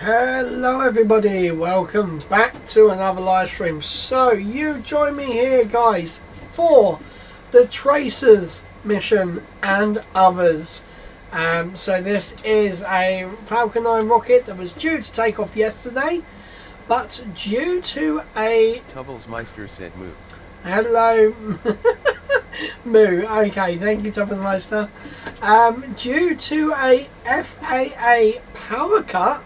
Hello everybody, welcome back to another live stream. So you join me here guys for the Tracers mission and others. So this is a Falcon 9 rocket that was due to take off yesterday, but due to a... Tubblesmeister said moo. Hello. Moo, okay, thank you Tubblesmeister. Due to a FAA power cut,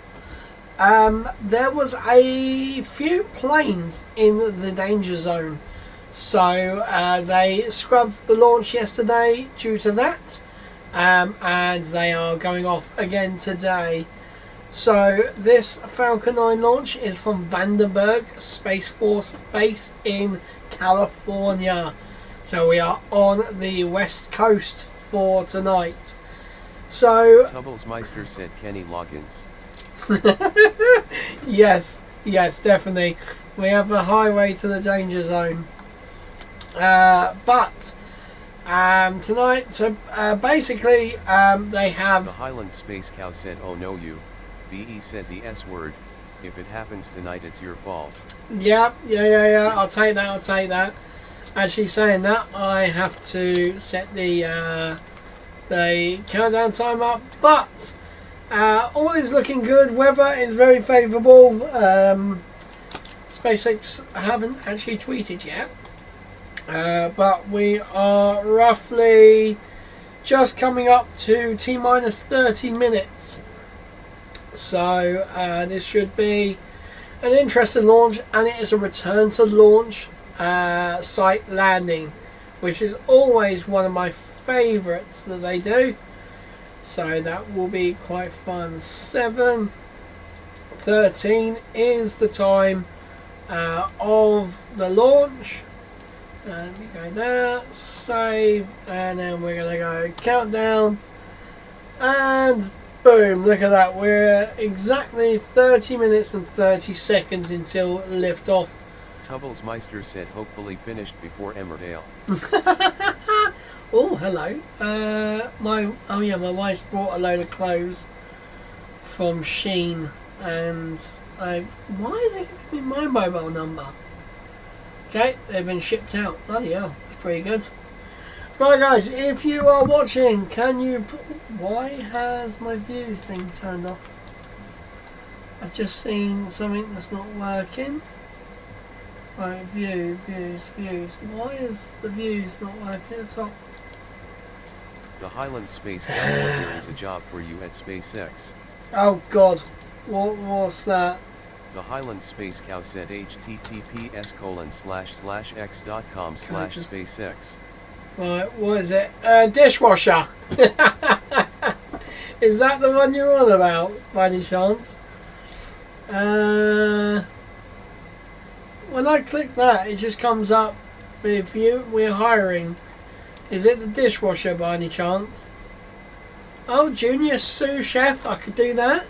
there was a few planes in the danger zone, so they scrubbed the launch yesterday due to that, and they are going off again today. So this Falcon 9 launch is from Vandenberg Space Force Base in California, so we are on the west coast for tonight. So Tubblesmeister said Kenny Loggins. yes, definitely. We have a highway to the danger zone. But tonight, so basically, they have... The Highland Space Cow said, oh no you. VE said the S word. If it happens tonight, it's your fault. Yeah. I'll take that. Actually saying that, I have to set the countdown time up, but... all is looking good. Weather is very favourable. SpaceX haven't actually tweeted yet, but we are roughly just coming up to T-minus 30 minutes. So this should be an interesting launch, and it is a return to launch site landing, which is always one of my favourites that they do. So that will be quite fun. 7:13 is the time of the launch. And we go there, save, and then we're going to go countdown. And boom, look at that. We're exactly 30 minutes and 30 seconds until liftoff. Tubblesmeister said hopefully finished before Emmerdale. Oh, hello. My wife's brought a load of clothes from Shein, and why is it giving me my mobile number? Okay, they've been shipped out. Bloody hell, that's pretty good. Right, guys, if you are watching, can you? Why has my view thing turned off? I've just seen something that's not working. Right, views. Why is the views not working at the top? The Highland Space Cow said there is a job for you at SpaceX. Oh God, what's that? The Highland Space Cow said https://x.com/SpaceX. Right, what is it? Dishwasher. Is that the one you're on about, by any chance? When I click that, it just comes up with we're hiring. Is it the dishwasher by any chance? Oh, junior sous chef, I could do that.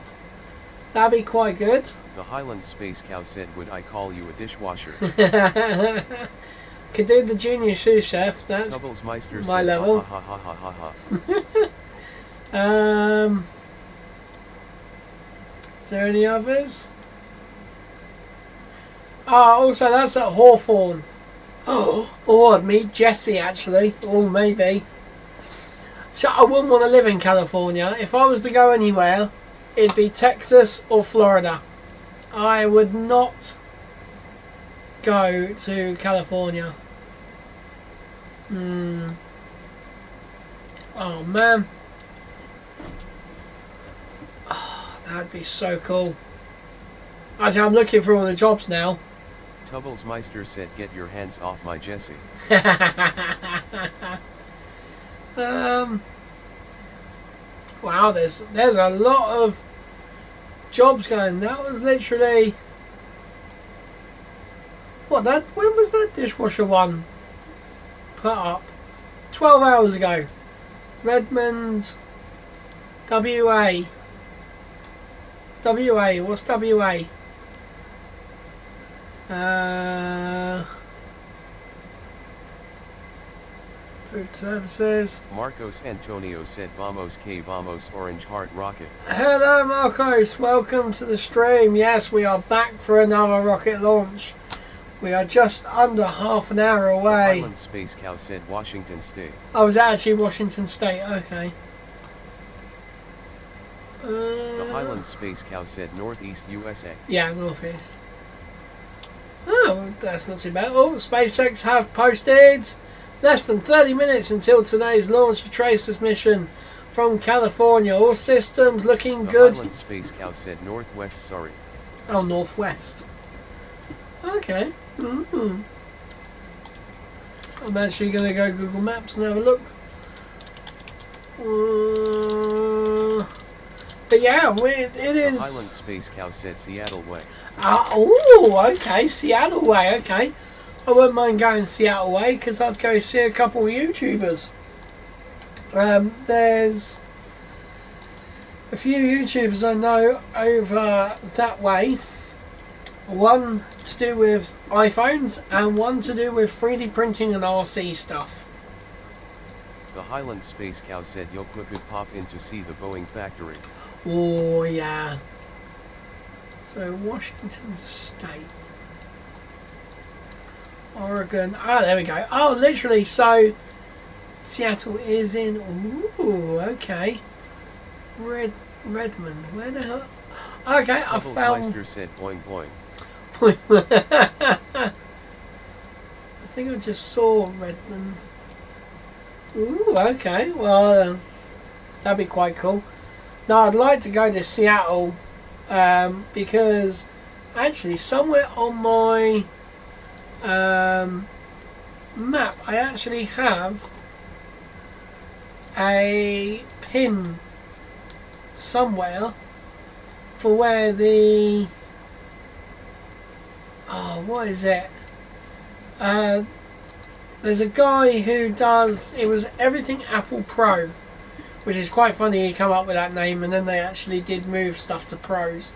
That'd be quite good. The Highland Space Cow said, would I call you a dishwasher? Could do the junior sous chef, that's Tubblesmeister my said, level. Ha ha ha ha ha ha. Is there any others? Also that's at Hawthorne. Oh, I'd meet Jesse actually. Oh, maybe. So I wouldn't want to live in California. If I was to go anywhere, it'd be Texas or Florida. I would not go to California. Oh man. Oh, that'd be so cool. Actually, I'm looking for all the jobs now. Tubblesmeister said, get your hands off my Jesse. Wow, there's a lot of jobs going. That was literally when was that dishwasher one put up? 12 hours ago. Redmond, WA. What's WA? Food services. Marcos Antonio said vamos que vamos Orange Heart Rocket. Hello Marcos, welcome to the stream. Yes, we are back for another rocket launch. We are just under half an hour away. Highland Space Cow said Washington State. I was actually Washington State, okay. The Highland Space Cow said Northeast USA. Yeah, Northeast. Oh, well, that's not too bad. Oh, SpaceX have posted less than 30 minutes until today's launch of Tracer's mission from California. All systems looking good. The Highland Space Cow said Northwest Surrey. Oh, Northwest. Okay. I'm actually going to go Google Maps and have a look. But yeah, it is. The Highland Space Cow said Seattle Way. Oh, okay, Seattle Way, okay. I wouldn't mind going Seattle Way because I'd go see a couple of YouTubers. There's a few YouTubers I know over that way. One to do with iPhones and one to do with 3D printing and RC stuff. The Highland Space Cow said Yokohama could pop in to see the Boeing factory. Oh, yeah. So, Washington State. Oregon. Oh, there we go. Oh, literally, so Seattle is in. Ooh, okay. Redmond. Where the hell? Okay, I found. Meister said boing boing. I think I just saw Redmond. Ooh, okay. Well, that'd be quite cool. Now, I'd like to go to Seattle because actually somewhere on my map I actually have a pin somewhere for where the what is it? There's a guy who does, it was Everything Apple Pro, which is quite funny he come up with that name, and then they actually did move stuff to pros.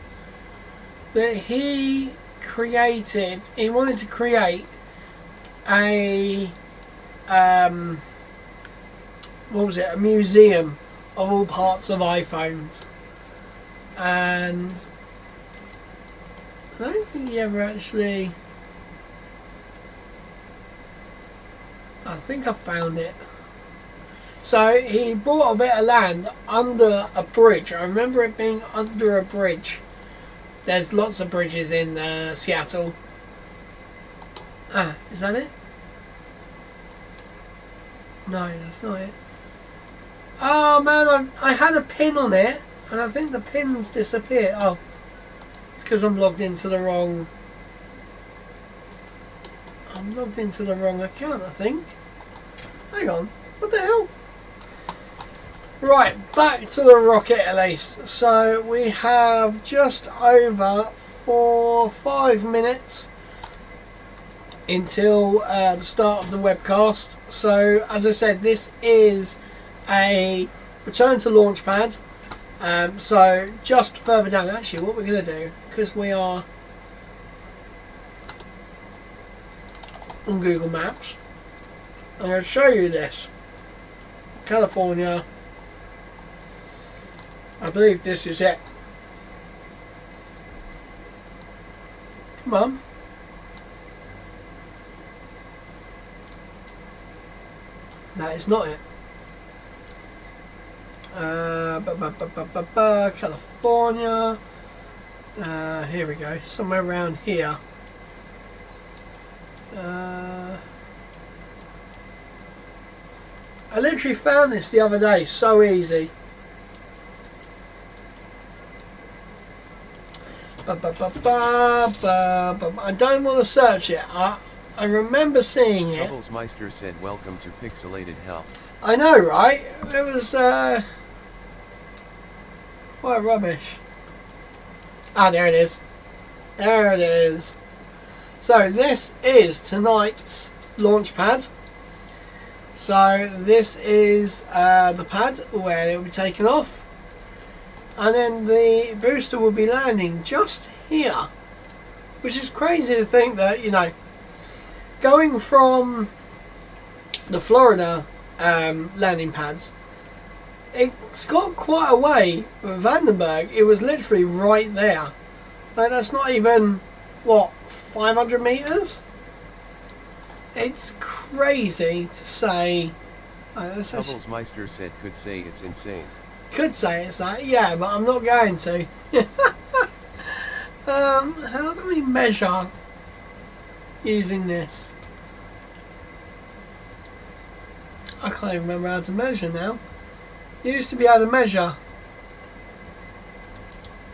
But he wanted to create a what was it, a museum of all parts of iPhones, and I don't think he ever actually, I think I found it. So he bought a bit of land under a bridge. I remember it being under a bridge. There's lots of bridges in Seattle. Ah, is that it? No, that's not it. Oh man, I had a pin on it, and I think the pin's disappeared. Oh, it's because I'm logged into the wrong. I'm logged into the wrong account, I think. Hang on, what the hell? Right, back to the rocket at least. So we have just over 5 minutes until the start of the webcast. So as I said, this is a return to Launchpad. So just further down, actually what we're going to do, because we are on Google Maps, I'm going to show you this. California. I believe this is it. Come on. That is not it. California. Here we go. Somewhere around here. I literally found this the other day. So easy. I don't want to search it. I remember seeing it. Meister said welcome to Pixelated Hell. I know, right? It was quite rubbish. Ah, there it is. There it is. So this is tonight's launch pad. So this is the pad where it will be taken off. And then the booster will be landing just here. Which is crazy to think that, you know, going from the Florida landing pads. It's got quite a way. With Vandenberg, it was literally right there. Like, that's not even, what, 500 metres? It's crazy to say. Tubbelsmeister said could say it's insane. Could say it's that, yeah, but I'm not going to. How do we measure using this? I can't even remember how to measure now. Used to be able to measure,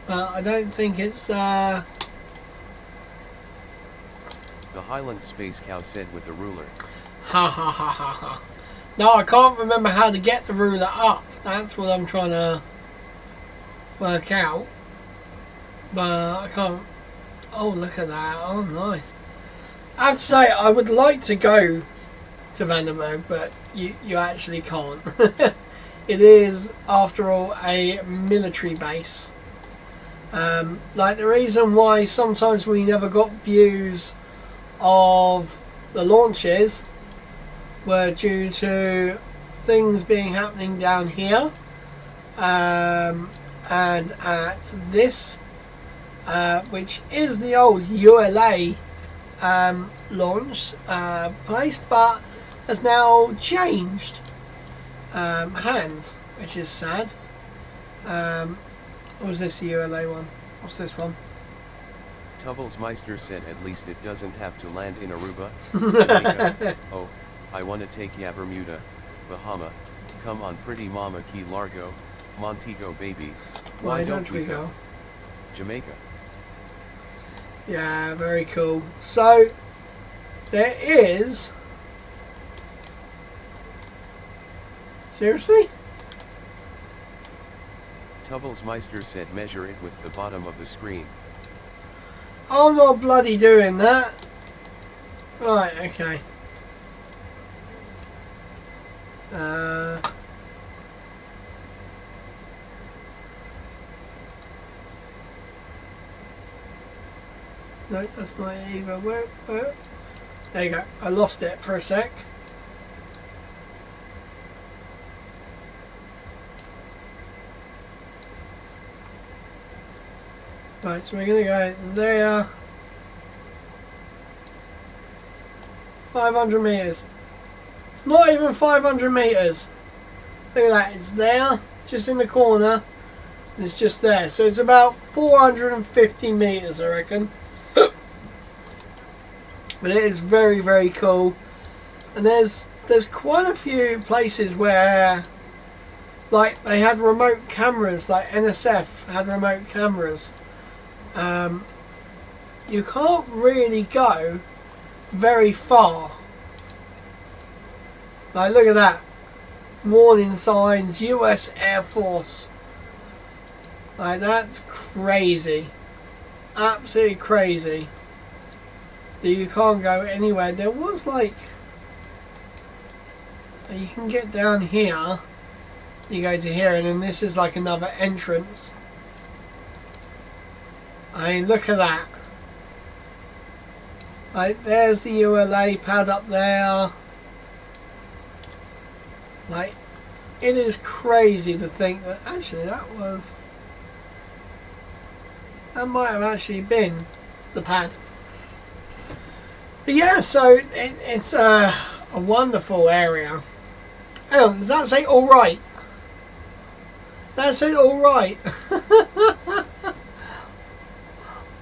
but I don't think it's The Highland Space Cow said with the ruler. Ha ha ha ha ha. No, I can't remember how to get the ruler up. That's what I'm trying to work out. But I can't. Oh, look at that. Oh, nice. I have to say, I would like to go to Vandenberg, but you actually can't. It is, after all, a military base. Like, the reason why sometimes we never got views of the launches were due to things happening down here, and at this, which is the old ULA launch place, but has now changed hands, which is sad. What was this ULA one? What's this one? Tubbelsmeister said at least it doesn't have to land in Aruba. Jamaica. Oh, I wanna take ya Bermuda, Bahama. Come on pretty mama Key Largo, Montego baby. Why don't we go? Jamaica. Yeah, very cool. So there is. Seriously? Tubbelsmeister said measure it with the bottom of the screen. I'm not bloody doing that. Right, okay. No, that's not it either. Where? There you go. I lost it for a sec. Right, so we're going to go there. 500 metres. It's not even 500 metres. Look at that, it's there, just in the corner. And it's just there. So it's about 450 metres, I reckon. But it is very, very cool. And there's quite a few places where, like, they had remote cameras, like NSF had remote cameras. You can't really go very far. Like, look at that. Warning signs, US Air Force. Like, that's crazy. Absolutely crazy. That you can't go anywhere. There was, like, you can get down here. You go to here, and then this is like another entrance. I mean, look at that. Like, there's the ULA pad up there. Like, it is crazy to think that actually that might have actually been the pad. But yeah, so it's a wonderful area. Hang on, does that say alright? That say alright.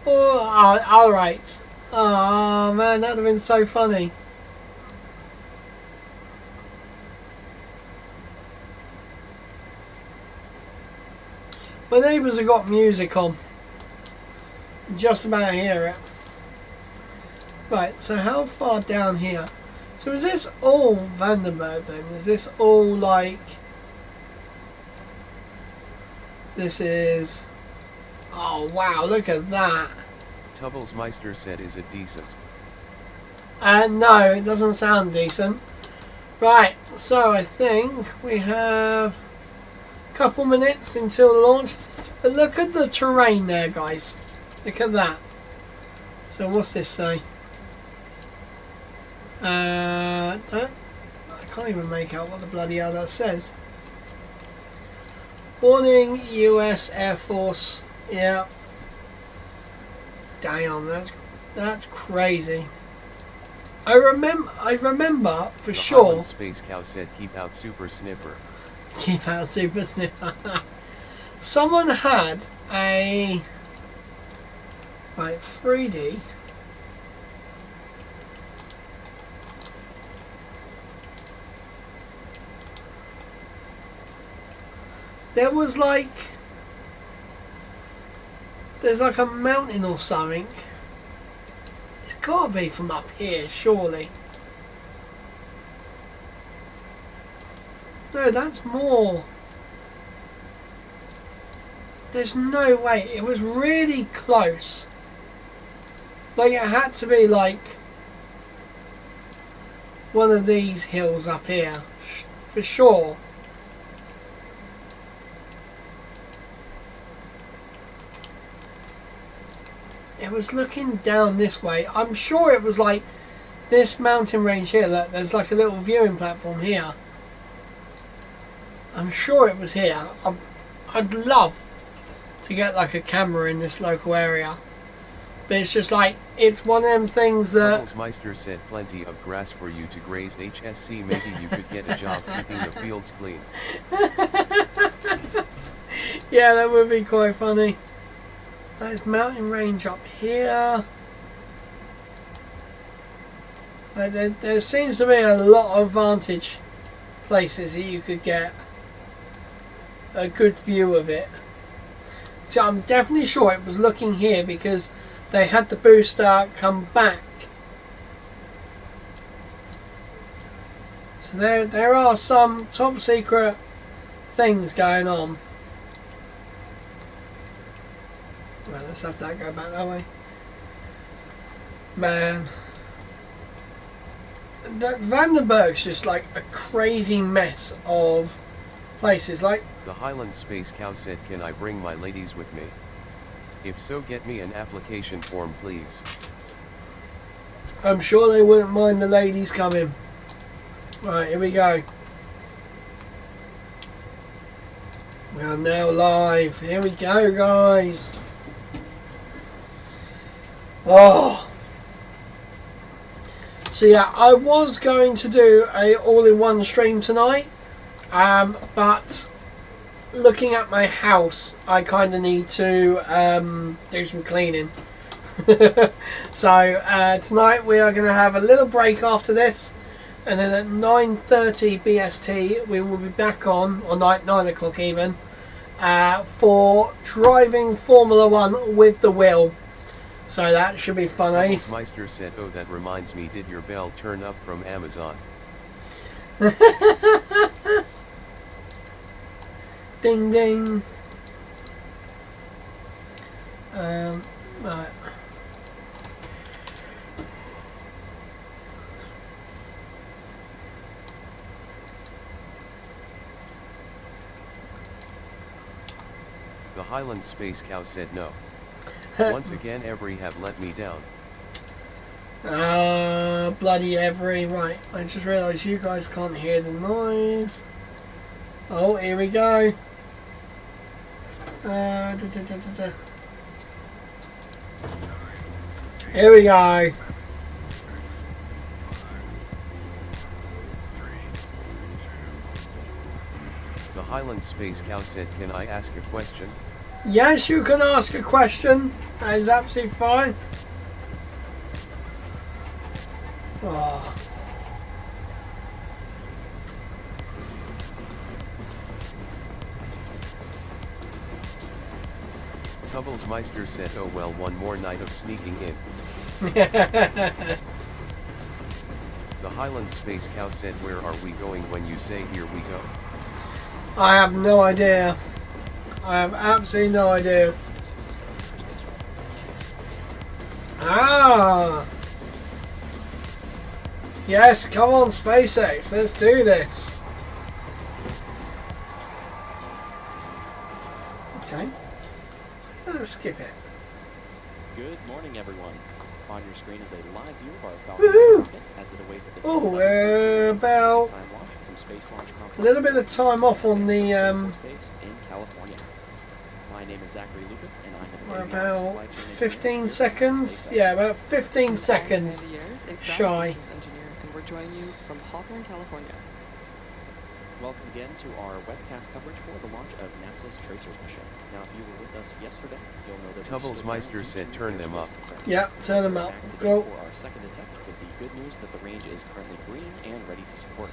Oh, alright. Oh man, that would have been so funny. My neighbours have got music on. Just about hear it. Right, so how far down here? So is this all Vandenberg then? Is this all like... This is... Oh wow, look at that. Tubbelsmeister said is it decent? No, it doesn't sound decent. Right, so I think we have a couple minutes until the launch. But look at the terrain there, guys. Look at that. So what's this say? That, I can't even make out what the bloody hell that says. Warning, US Air Force. Yeah. Damn, that's crazy. I remember for the sure. Highland Space Cow said, "Keep out Super Sniffer." Keep out Super Sniffer. Someone had a 3D. There was there's like a mountain or something. It's got to be from up here, surely. No, that's more. There's no way. It was really close. Like, it had to be like one of these hills up here, for sure. It was looking down this way. I'm sure it was like this mountain range here. Look, there's like a little viewing platform here. I'm sure it was here. I'd love to get like a camera in this local area. But it's just like, it's one of them things that... Meister said, "Plenty of grass for you to graze, HSC. Maybe you could get a job keeping the fields clean." Yeah, that would be quite funny. There's mountain range up here. There seems to be a lot of vantage places that you could get a good view of it. So I'm definitely sure it was looking here because they had the booster come back. So there are some top secret things going on. Right, let's have that go back that way. Man. Vandenberg's just like a crazy mess of places. Like, The Highland Space Cow said, "Can I bring my ladies with me? If so, get me an application form, please." I'm sure they wouldn't mind the ladies coming. Right, here we go. We are now live. Here we go, guys. Oh. So yeah, I was going to do a all-in-one stream tonight, but looking at my house, I kind of need to do some cleaning. So tonight we are going to have a little break after this, and then at 9:30 BST we will be back on, or 9 o'clock even, for driving Formula 1 with the wheel. So that should be funny. Meister said, "Oh, that reminds me, did your bell turn up from Amazon?" Ding ding. Right. The Highland Space Cow said, "No. Once again, Every have let me down." Bloody Every. Right, I just realised you guys can't hear the noise. Oh, here we go. Here we go. The Highland Space Cow said, "Can I ask a question?" Yes, you can ask a question. That is absolutely fine. Oh. Tubbles Meister said, "Oh well, one more night of sneaking in." The Highland Space Cow said, "Where are we going when you say here we go?" I have no idea. I have absolutely no idea. Ah! Yes, come on SpaceX, let's do this. Okay. Let's skip it. Good morning, everyone. On your screen is a live view of our Woohoo! Falcon rocket as it awaits its Oh, we're about time launch. Space Launch Complex. A little bit of time off on the Space in California. My name is Zachary Lupin, and I'm an about supply chain 15 engineer seconds. at SpaceX. Yeah, about 15 seconds Shy. shy. Engineer, and we're joining you from Hawthorne, California. Welcome again to our webcast coverage for the launch of NASA's Tracers mission. Now, if you were with us yesterday, you'll know that Tubblesmeister said turn them up. Yeah, turn them up. Go. For our second attempt with the good news that the range is currently green and ready to support.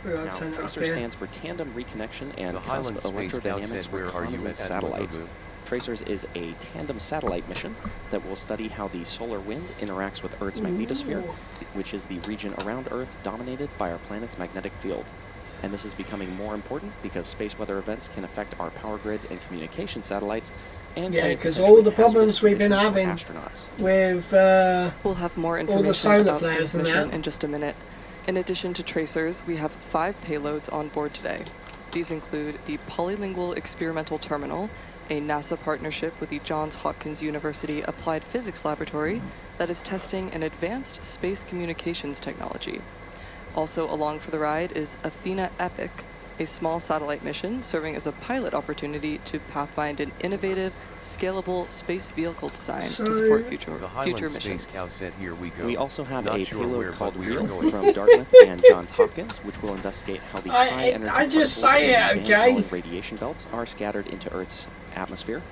We're going Now, to turn it up Tracer here. stands for Tandem Reconnection and The Highland Cosmic Space Cow Electrodynamics said, "Where are you Reconnaissance at Satellites." Mugugu? Tracers is a tandem satellite mission that will study how the solar wind interacts with Earth's magnetosphere, Ooh. which is the region around Earth dominated by our planet's magnetic field. And this is becoming more important because space weather events can affect our power grids and communication satellites. And Yeah, may 'cause potentially all the hazardous problems we've been conditions for having astronauts. With We'll have more the information solar about flares this and mission that. in just a minute. In addition to tracers, we have 5 payloads on board today. These include the Polylingual Experimental Terminal, a NASA partnership with the Johns Hopkins University Applied Physics Laboratory that is testing an advanced space communications technology. Also along for the ride is Athena Epic, a small satellite mission serving as a pilot opportunity to pathfind an innovative, scalable space vehicle design So- to support future The Highland Space missions. Cow said, "Here we go." We also have Not a sure payload where, called but we are REAL going. from Dartmouth and Johns Hopkins, which will investigate how the high energy I just particles say in it, the okay? Van Allen radiation belts are scattered into Earth's atmosphere.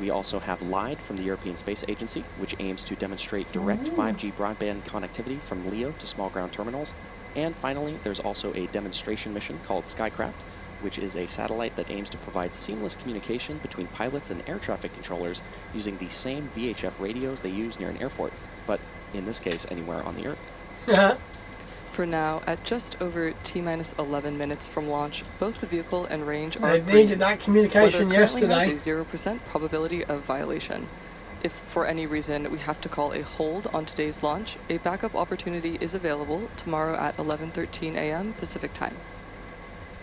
We also have LIDE from the European Space Agency, which aims to demonstrate direct 5G broadband connectivity from LEO to small ground terminals. And finally, there's also a demonstration mission called Skycraft, which is a satellite that aims to provide seamless communication between pilots and air traffic controllers using the same VHF radios they use near an airport, but in this case, anywhere on the Earth. For now, at just over T-minus 11 minutes from launch, both the vehicle and range are I green. needed that communication Weather currently yesterday. has a 0% probability of violation. If for any reason we have to call a hold on today's launch, a backup opportunity is available tomorrow at 11:13 a.m. Pacific time.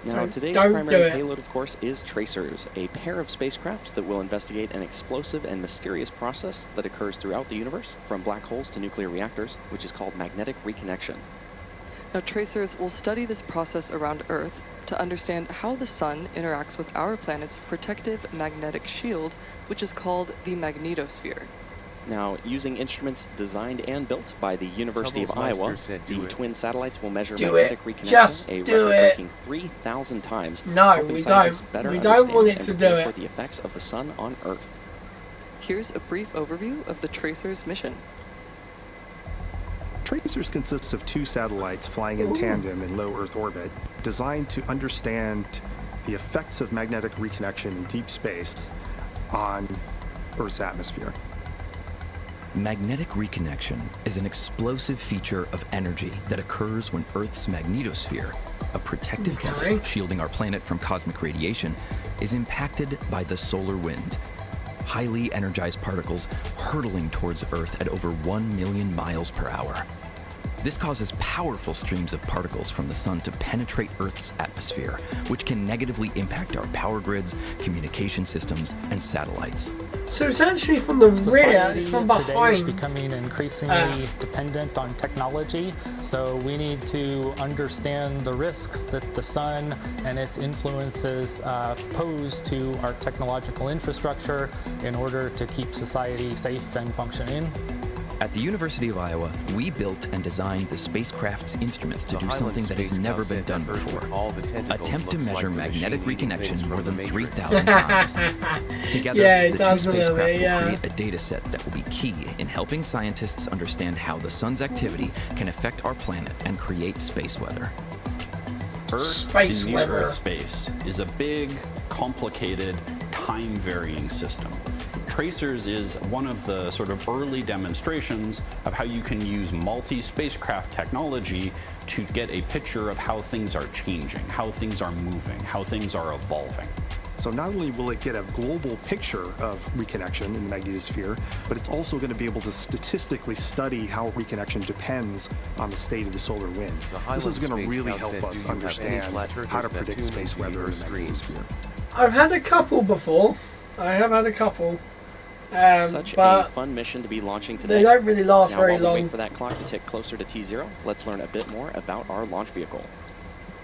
Now, today's don't do primary it. payload, of course, is Tracers, a pair of spacecraft that will investigate an explosive and mysterious process that occurs throughout the universe, from black holes to nuclear reactors, which is called magnetic reconnection. Now, tracers will study this process around Earth to understand how the sun interacts with our planet's protective magnetic shield, which is called the magnetosphere. Now, using instruments designed and built by the University of Tubblesmeister Iowa, said, the "Do it." twin satellites will measure Do magnetic it. reconnection Just a do it. record-breaking 3,000 times, No, helping we scientists don't. better We don't want it understand to and do prepare it. for the effects of the sun on Earth. Here's a brief overview of the Tracers mission. Tracers consists of 2 satellites flying in tandem in low Earth orbit, designed to understand the effects of magnetic reconnection in deep space on Earth's atmosphere. Magnetic reconnection is an explosive feature of energy that occurs when Earth's magnetosphere, a protective Okay. cover shielding our planet from cosmic radiation, is impacted by the solar wind. Highly energized particles hurtling towards Earth at over 1 million miles per hour. This causes powerful streams of particles from the sun to penetrate Earth's atmosphere, which can negatively impact our power grids, communication systems, and satellites. So it's actually from the rear, Society it's from today is behind. becoming increasingly dependent on technology, so we need to understand the risks that the sun and its influences pose to our technological infrastructure in order to keep society safe and functioning. At the University of Iowa, we built and designed the spacecraft's instruments to The do Highland something that has Space Cow never been said done that Earth before. with all the tentacles Attempt to looks measure like the magnetic machine eating reconnection things more from the than Matrix. 3,000 times. Together, Yeah, it the does 2 a little spacecraft bit, yeah. will create a data set that will be key in helping scientists understand how the sun's activity can affect our planet and create space weather. Earth Space in weather. near-Earth space is a big, complicated, time-varying system. Tracers is one of the sort of early demonstrations of how you can use multi-spacecraft technology to get a picture of how things are changing, how things are moving, how things are evolving. So not only will it get a global picture of reconnection in the magnetosphere, but it's also going to be able to statistically study how reconnection depends on the state of the solar wind. The This is Highland going to Space really Cow help said, us "Do you have any understand flat earthers how to that predict tune space into weather in the Earth's dreams?" magnetosphere. I've had a couple before. I have had a couple. Such a But fun mission to be launching they today. don't really last Now, very while we long. wait for that clock to tick closer to T0, let's learn a bit more about our launch vehicle.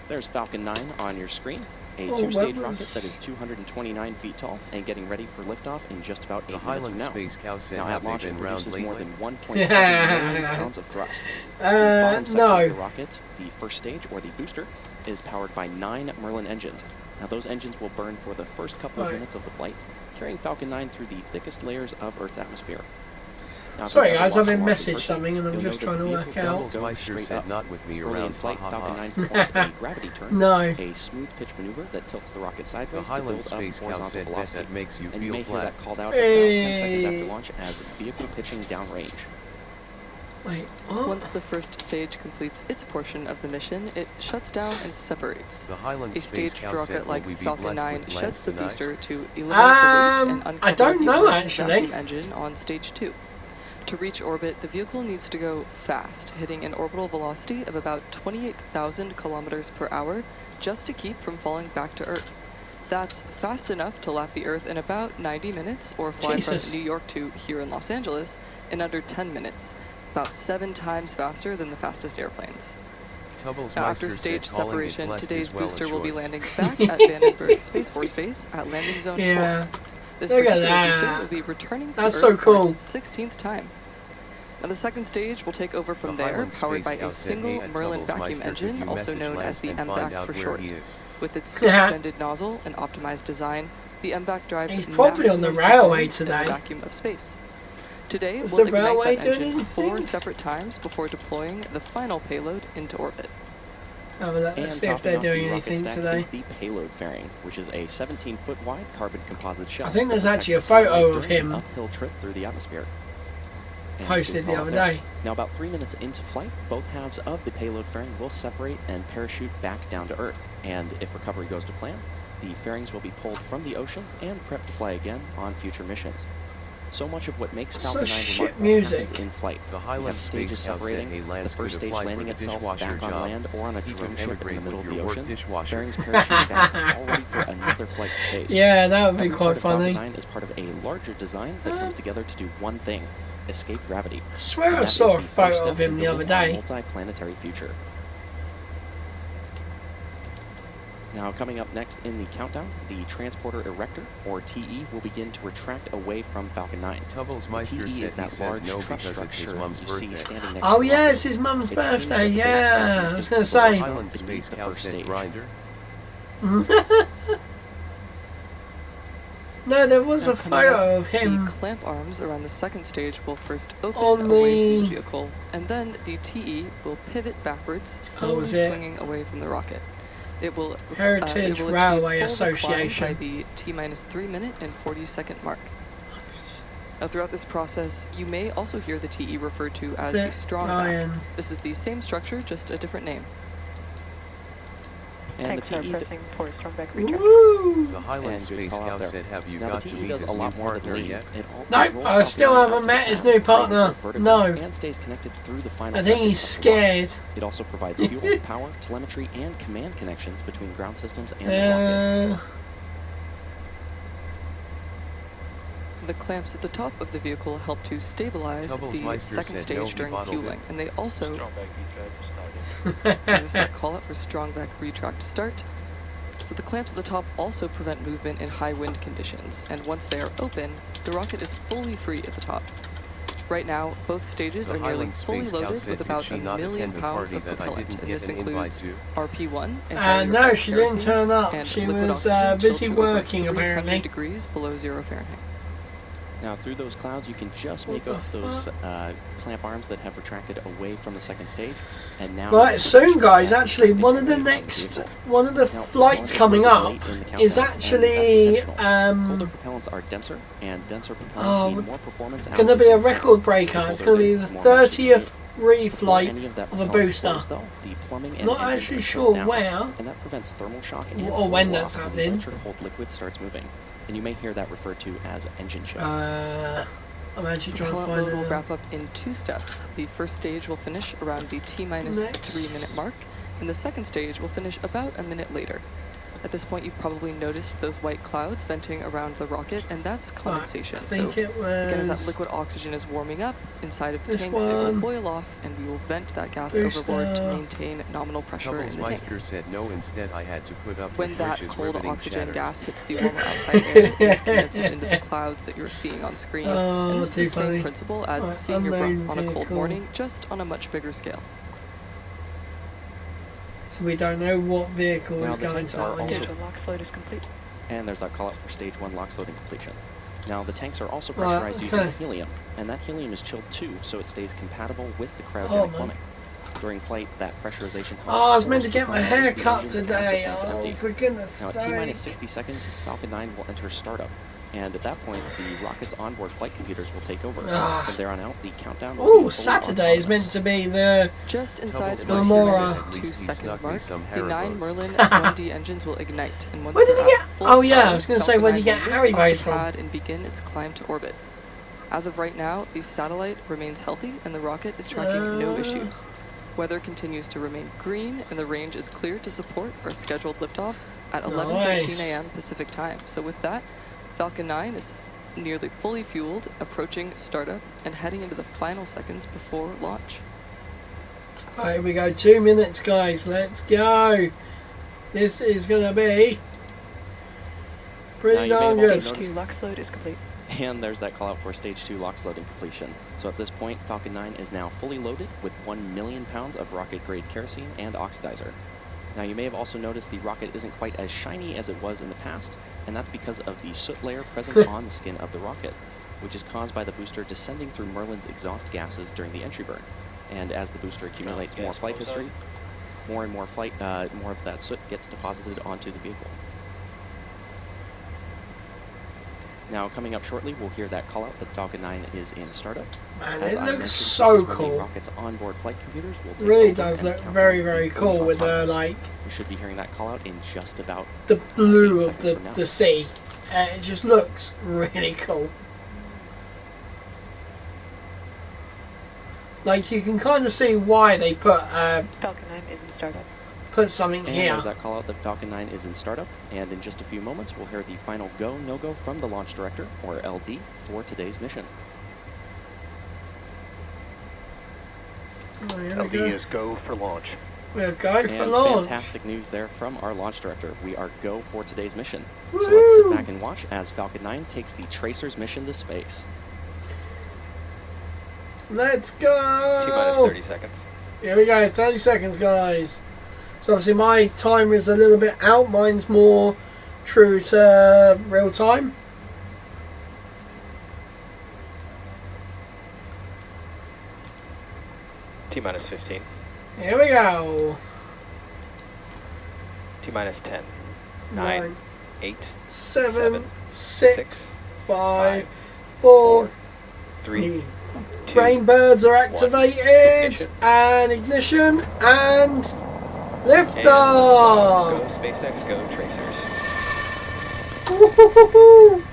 There's Falcon 9 on your screen, a Oh, two-stage what rocket was- that is 229 feet tall and getting ready for liftoff in just about 8 The minutes Highland from now. Space Cow said, Now have at they launch, it been round produces more lately? than 1.7 million pounds of thrust. The bottom section No. of the rocket, the first stage, or the booster, is powered by 9 Merlin engines. Now those engines will burn for the first couple of Right. minutes of the flight, carrying Falcon 9 through the thickest layers of Earth's atmosphere. Now, if Sorry you've ever guys, I've watched been a launch in messaged person, something and I'm you'll just know trying that to the work vehicle out. doesn't go Meister straight said up. not with me Early around. in flight, Ha, ha, ha. Falcon 9 performs a gravity turn, No. a smooth pitch maneuver that tilts the rocket The sideways to Highland build up Space Cow horizontal said, bet velocity. that makes you And you feel may hear flat. that called out about 10 seconds Hey. after launch as vehicle pitching downrange. Wait, what? Once the first stage completes its portion of the mission, it shuts down and separates. The Highland A Space staged Cow said, rocket will like we be Falcon blessed 9 with shuts lands the tonight? booster to eliminate the weight and uncover I don't the know, emergent actually. vacuum engine on stage 2. To reach orbit, the vehicle needs to go fast, hitting an orbital velocity of about 28,000 kilometers per hour just to keep from falling back to Earth. That's fast enough to lap the Earth in about 90 minutes or fly Jesus. from New York to here in Los Angeles in under 10 minutes, about 7 times faster than the fastest airplanes. Tubble's Now, after Meister stage said, calling it separation, blessed today's is well a booster will be choice. landing back at Vandenberg Space Force Base at landing zone 4. Yeah. This Look at particular that. booster will be returning to That's Earth so for cool. its 16th time. Now the second stage will take over from The there, Highland powered Space by Cow a said, single hey, at Merlin Tubble's vacuum Meister, could engine, you also message known as Lance the and find MVAC out for where short. he is? With its Yeah. extended nozzle and optimized design, the MVAC drives He's probably on the maximum railway performance in the today. vacuum of space. Today, Is we'll the ignite railway that doing engine 4 anything? separate times before deploying the final payload into orbit. Oh, well, let's And see if topping they're off doing the rocket anything stack today. is the payload fairing, which is a 17-foot wide carbon composite shell. I think there's that actually a protects the photo satellite of during him an uphill trip through the atmosphere. And Posted good the call other out there. day. Now, about 3 minutes into flight, both halves of the payload fairing will separate and parachute back down to Earth. And if recovery goes to plan, the fairings will be pulled from the ocean and prepped to fly again on future missions. So much of what makes So Falcon 9 shit remarkable music. happens in flight. The We Highland have stages Space Cow said, separating, hey, the Lance first could stage apply for landing the itself dishwasher back on job. land or on a He drone can ship in emigrate the middle with of the your work ocean. dishwasher. Fairings parachuting back, all ready for another flight to space. Yeah, that would be Every part quite of Falcon funny. 9 is part of a larger design that comes together to do one thing: escape gravity. I swear And I that saw a is the first photo of step him in the other building our day. multi-planetary future. Now, coming up next in the countdown, the Transporter Erector, or TE, will begin to retract away from Falcon 9. Tubble's The Meister TE said is he that says large no truck because it's his structure mum's you see birthday. standing next Oh to the yeah, rocket. it's his mum's It's hinged birthday. at the base Yeah, of I the was going to distance below say. Highland beneath Space the Cow first said stage. grinder. No, there was Now, a coming photo up, of him. The clamp arms around the second stage will first open On away from the- the vehicle, and then the TE will pivot backwards, Oh, slowly is it? swinging away from the rocket. It will Heritage it will achieve Railway full decline Association. by the T-minus 3 minute and 40-second mark. Now, throughout this process, you may also hear the TE referred to as the Is it strong back. Ryan? This is the same structure, just a different name. And the Thanks for TE pressing for strongback return. Woo! The Highland And good Space call out Cow there. said, have you Now, got the to TE meet does his a new lot more than partner lean. yet? Nope, rolls I out still the haven't ground met his fast, new raises partner. it vertically, No. And stays connected through the final I think he's seconds of the launch. scared. It also provides fuel, power, telemetry, and command connections between ground systems and the rocket. The clamps at the top of the vehicle help to stabilize Tubble's the Meister second said no, stage he during bottled fueling, it. and they also there's that call out for strong back retract start. So the clamps at the top also prevent movement in high wind conditions, and once they are open, the rocket is fully free at the top. Right now, both stages The are nearly Highland fully Space Cow loaded said, with did about she 1 not million attend the pounds party of that I propellant, didn't and get this an invite includes to? RP1 and No, she didn't turn up. and She liquid was oxygen busy chilled to over working 300 apparently. degrees below 0 Fahrenheit. Now, through those clouds, you can just What make the out those fuck? clamp arms that have retracted away from the second stage. And now, Right, soon guys, actually one of the flights coming up is actually colder propellants are denser, and denser propellants mean more performance. out gonna of the be a same record phase. breaker. The It's colder gonna it be is, the the more motion you 30th need. reflight Before any of that of the propellant booster. explodes, though, the plumbing and Not engines actually are sure shut down, where and that prevents thermal shock and or when blow that's off happening. When the ultra-cold liquid starts moving, and you may hear that referred to as engine choke. I'm actually The trying to propellant find load will it. wrap up in 2 steps. The first stage will finish around the T-minus Next. 3 minute mark, and the second stage will finish about a minute later. At this point, you've probably noticed those white clouds venting around the rocket, and that's condensation. I think so, it again, as that was liquid oxygen is warming up inside of the this tanks, it will one. boil off, and we will vent that gas Booster. overboard to maintain nominal pressure in the Tubblesmeister tanks. said no, instead I had to put up When with that Rich's cold riveting oxygen chatter. gas hits the warmer outside air, it condenses into the clouds that you're seeing on screen. Oh, and this too is the funny. same principle as Right, seeing your unknown breath on a cold vehicle. morning, just on a much bigger scale. So we don't know what vehicle Now is the going tanks to that are one also- yet. Lock load is complete. And there's that call out for stage 1 LOX loading completion. Now the tanks are also Right, pressurized using okay. helium, and that helium is chilled too, so it stays compatible with the Oh, cryogenic man. plumbing. During flight, that pressurization helps Oh, I was meant to force get my the hair engines cut as the today. tanks Oh, empty. for goodness Now at sake. T-minus 60 seconds, Falcon 9 will enter startup. And at that point, the rocket's onboard flight computers will take over. Ah. From there on out, the countdown will be Oh, fully Saturday is meant autonomous. to be the Just inside of the Gamora. At least he 2-second snuck me mark, some the 9 Haribos. Merlin F1D engines will ignite, and once Where did they're he at get- full oh, yeah, I power, was gonna say, Falcon where did he 9 get will lift off Haribos the from? pad and begin its climb to orbit. As of right now, the satellite remains healthy, and the rocket is tracking no issues. Weather continues to remain green, and the range is clear to support our scheduled liftoff at 11:15 Nice. a.m. Pacific time. So with that, Falcon 9 is nearly fully fueled, approaching startup, and heading into the final seconds before launch. Alright, here we go. 2 minutes, guys. Let's go. This is going to be pretty Now, you may darn have also good. noticed- Two LOX load is complete. And there's that call out for stage 2 LOX loading completion. So at this point, Falcon 9 is now fully loaded with 1 million pounds of rocket grade kerosene and oxidizer. Now you may have also noticed the rocket isn't quite as shiny as it was in the past, and that's because of the soot layer present on the skin of the rocket, which is caused by the booster descending through Merlin's exhaust gases during the entry burn. And as the booster accumulates more flight history, more and more more of that soot gets deposited onto the vehicle. Now, coming up shortly, we'll hear that call out that Falcon 9 is in startup. Man, As it I looks mentioned, so this is where the cool. rocket's onboard flight computers will take Really over does and look count very, down very the fully cool with the, autonomous. like, We should be hearing that call out in just about the blue 8 of seconds from now. the sea. It just looks really cool. Like, you can kind of see why they put Falcon 9 is in startup. something And here. there's that call out that Falcon 9 is in startup. And in just a few moments, we'll hear the final go, no-go from the launch director, or LD, for today's mission. Oh, here we LD go. is go for launch. We'll go for And launch. fantastic news there from our launch director. We are go for today's mission. So let's Woo! sit back and watch as Falcon 9 takes the Tracer's mission to space. Let's T-minus go! 30 seconds. Here we go, 30 seconds, guys. So obviously my timer is a little bit out. Mine's more true to real time. T-minus 15. Here we go. T-minus 10. 9. 9, 8. 7, 7, 6, 6, 5, 4, 4, 3, 2. Brain birds are activated. Ignition. And ignition. And And liftoff. go SpaceX, go Tracers. Woo-hoo-hoo-hoo.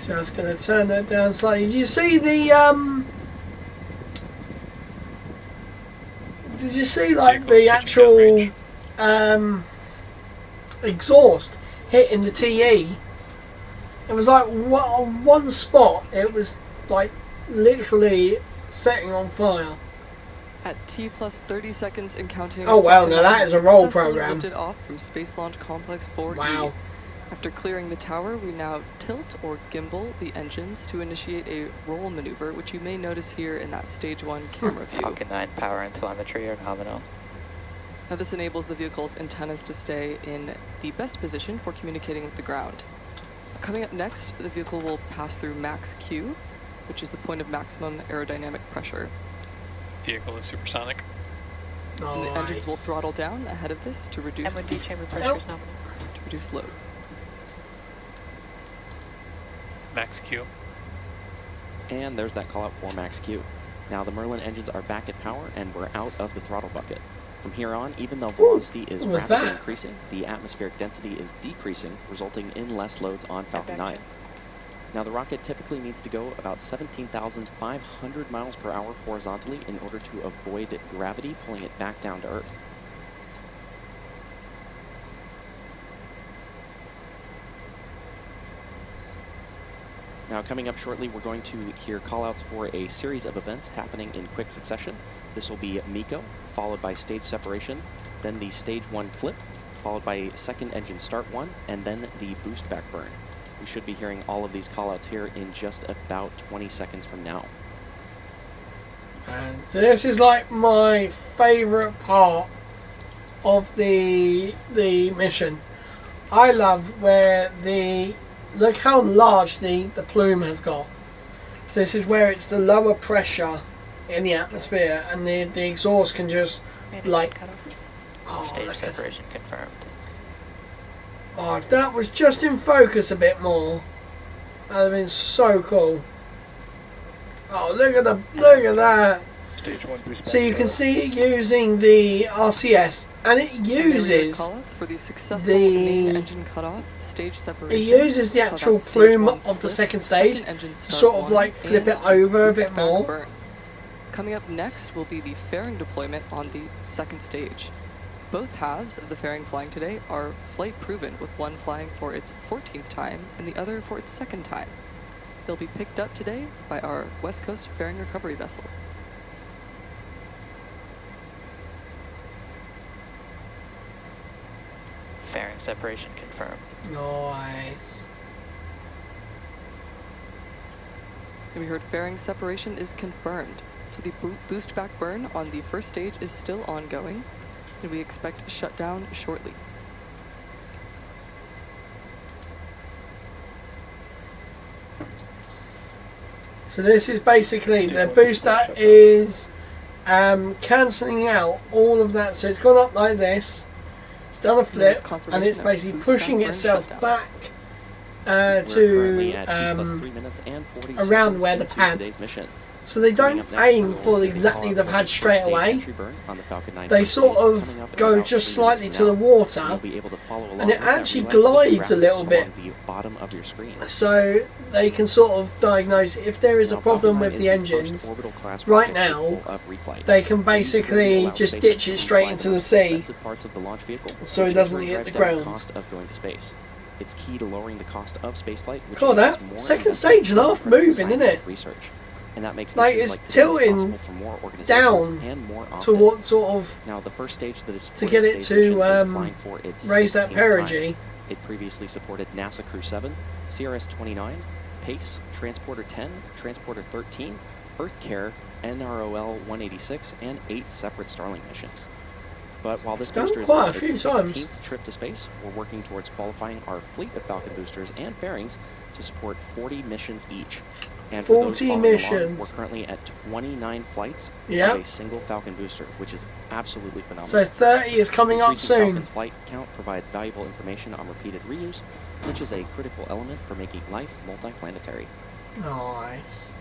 Just gonna turn that down slightly. Did you see the Did you see like the actual exhaust hitting the TE? It was like on one spot. It was like literally setting on fire. At T plus 30 seconds and counting. Oh, well, the now that rocket is a roll successfully program. lifted off from Space Launch Complex 4E. Wow. After clearing the tower, we now tilt or gimbal the engines to initiate a roll maneuver, which you may notice here in that stage 1 camera view. Falcon 9 power and telemetry are nominal. Now this enables the vehicle's antennas to stay in the best position for communicating with the ground. Coming up next, the vehicle will pass through max Q, which is the point of maximum aerodynamic pressure. Vehicle is supersonic. And the engines will throttle down ahead of this to reduce MOD chamber pressure is nominal. to reduce load. Max Q. And there's that call out for max Q. Now the Merlin engines are back at power and we're out of the throttle bucket. From here on, even though velocity is what was rapidly that? increasing, the atmospheric density is decreasing, resulting in less loads on Falcon 9. Now the rocket typically needs to go about 17,500 miles per hour horizontally in order to avoid gravity pulling it back down to Earth. Now, coming up shortly, we're going to hear callouts for a series of events happening in quick succession. This will be MECO, followed by stage separation, then the stage 1 flip, followed by second engine start 1, and then the boost back burn. We should be hearing all of these callouts here in just about 20 seconds from now. And so this is like my favourite part of the mission. I love where look how large the plume has got. So this is where it's the lower pressure in the atmosphere, and the exhaust can just like, oh, Stage look at that. separation confirmed. Oh, if that was just in focus a bit more, that'd have been so cool. Oh, look at that. Stage 1 boost So you can see it using the RCS, and it uses Callouts for the successful the- main engine cutoff, stage it separation. uses the so actual that's stage plume 1 of the flip, second stage engine to start sort of 1, like flip and it over a boost bit back more. burn. Coming up next will be the fairing deployment on the second stage. Both halves of the fairing flying today are flight proven, with one flying for its 14th time and the other for its second time. They'll be picked up today by our West Coast fairing recovery vessel. Fairing separation confirmed. Nice. And we heard fairing separation is confirmed. So the boost back burn on the first stage is still ongoing, and we expect a shutdown shortly. So this is basically the booster is cancelling out all of that. So it's gone up like this. It's done a flip, and it's basically pushing itself back We're currently to at 2 + 3 minutes and 40 around seconds where the into pad. today's mission. So they Coming don't up next, aim we'll for hear exactly callout the for pad the straight first stage away. entry burn on the Falcon 9 They first sort stage, of coming up in go about just 3 minutes slightly from to the now. water, You'll be able to follow along and it with that actually relay with the glides a little graphics bit. along the bottom of your screen. So they can sort of diagnose if there is a Now, problem Falcon 9 with is the first engines. orbital class Right rocket now, capable of reflight. they can These abilities basically allow just SpaceX ditch to it straight fly into the the most sea, expensive parts of the launch vehicle, so it which doesn't in turn hit the drives down ground. cost of going to space. It's key to lowering the cost of spaceflight, which Cool, allows that more second investment stage in laugh critical moving, isn't scientific it? research. And that makes Like missions it's like today's tilting possible for more organizations down and more often. to what sort of Now, the first stage that is to get it supporting today's to mission is flying for its raise that 16th perigee. time. It previously supported NASA Crew 7, CRS-29, PACE, Transporter 10, Transporter 13, EarthCare, NROL 186, and 8 separate Starlink missions. But while this It's done booster is quite on a few its times. 16th trip to space, we're working towards qualifying our fleet of Falcon boosters and fairings to support 40 missions each. And for those 40 following missions. along, we're currently at 29 flights Yep. of a single Falcon booster, which is absolutely phenomenal. So 30 is coming up Increasing soon. Falcon's flight count provides valuable information on repeated reuse, which is a critical element for making life multiplanetary. Nice.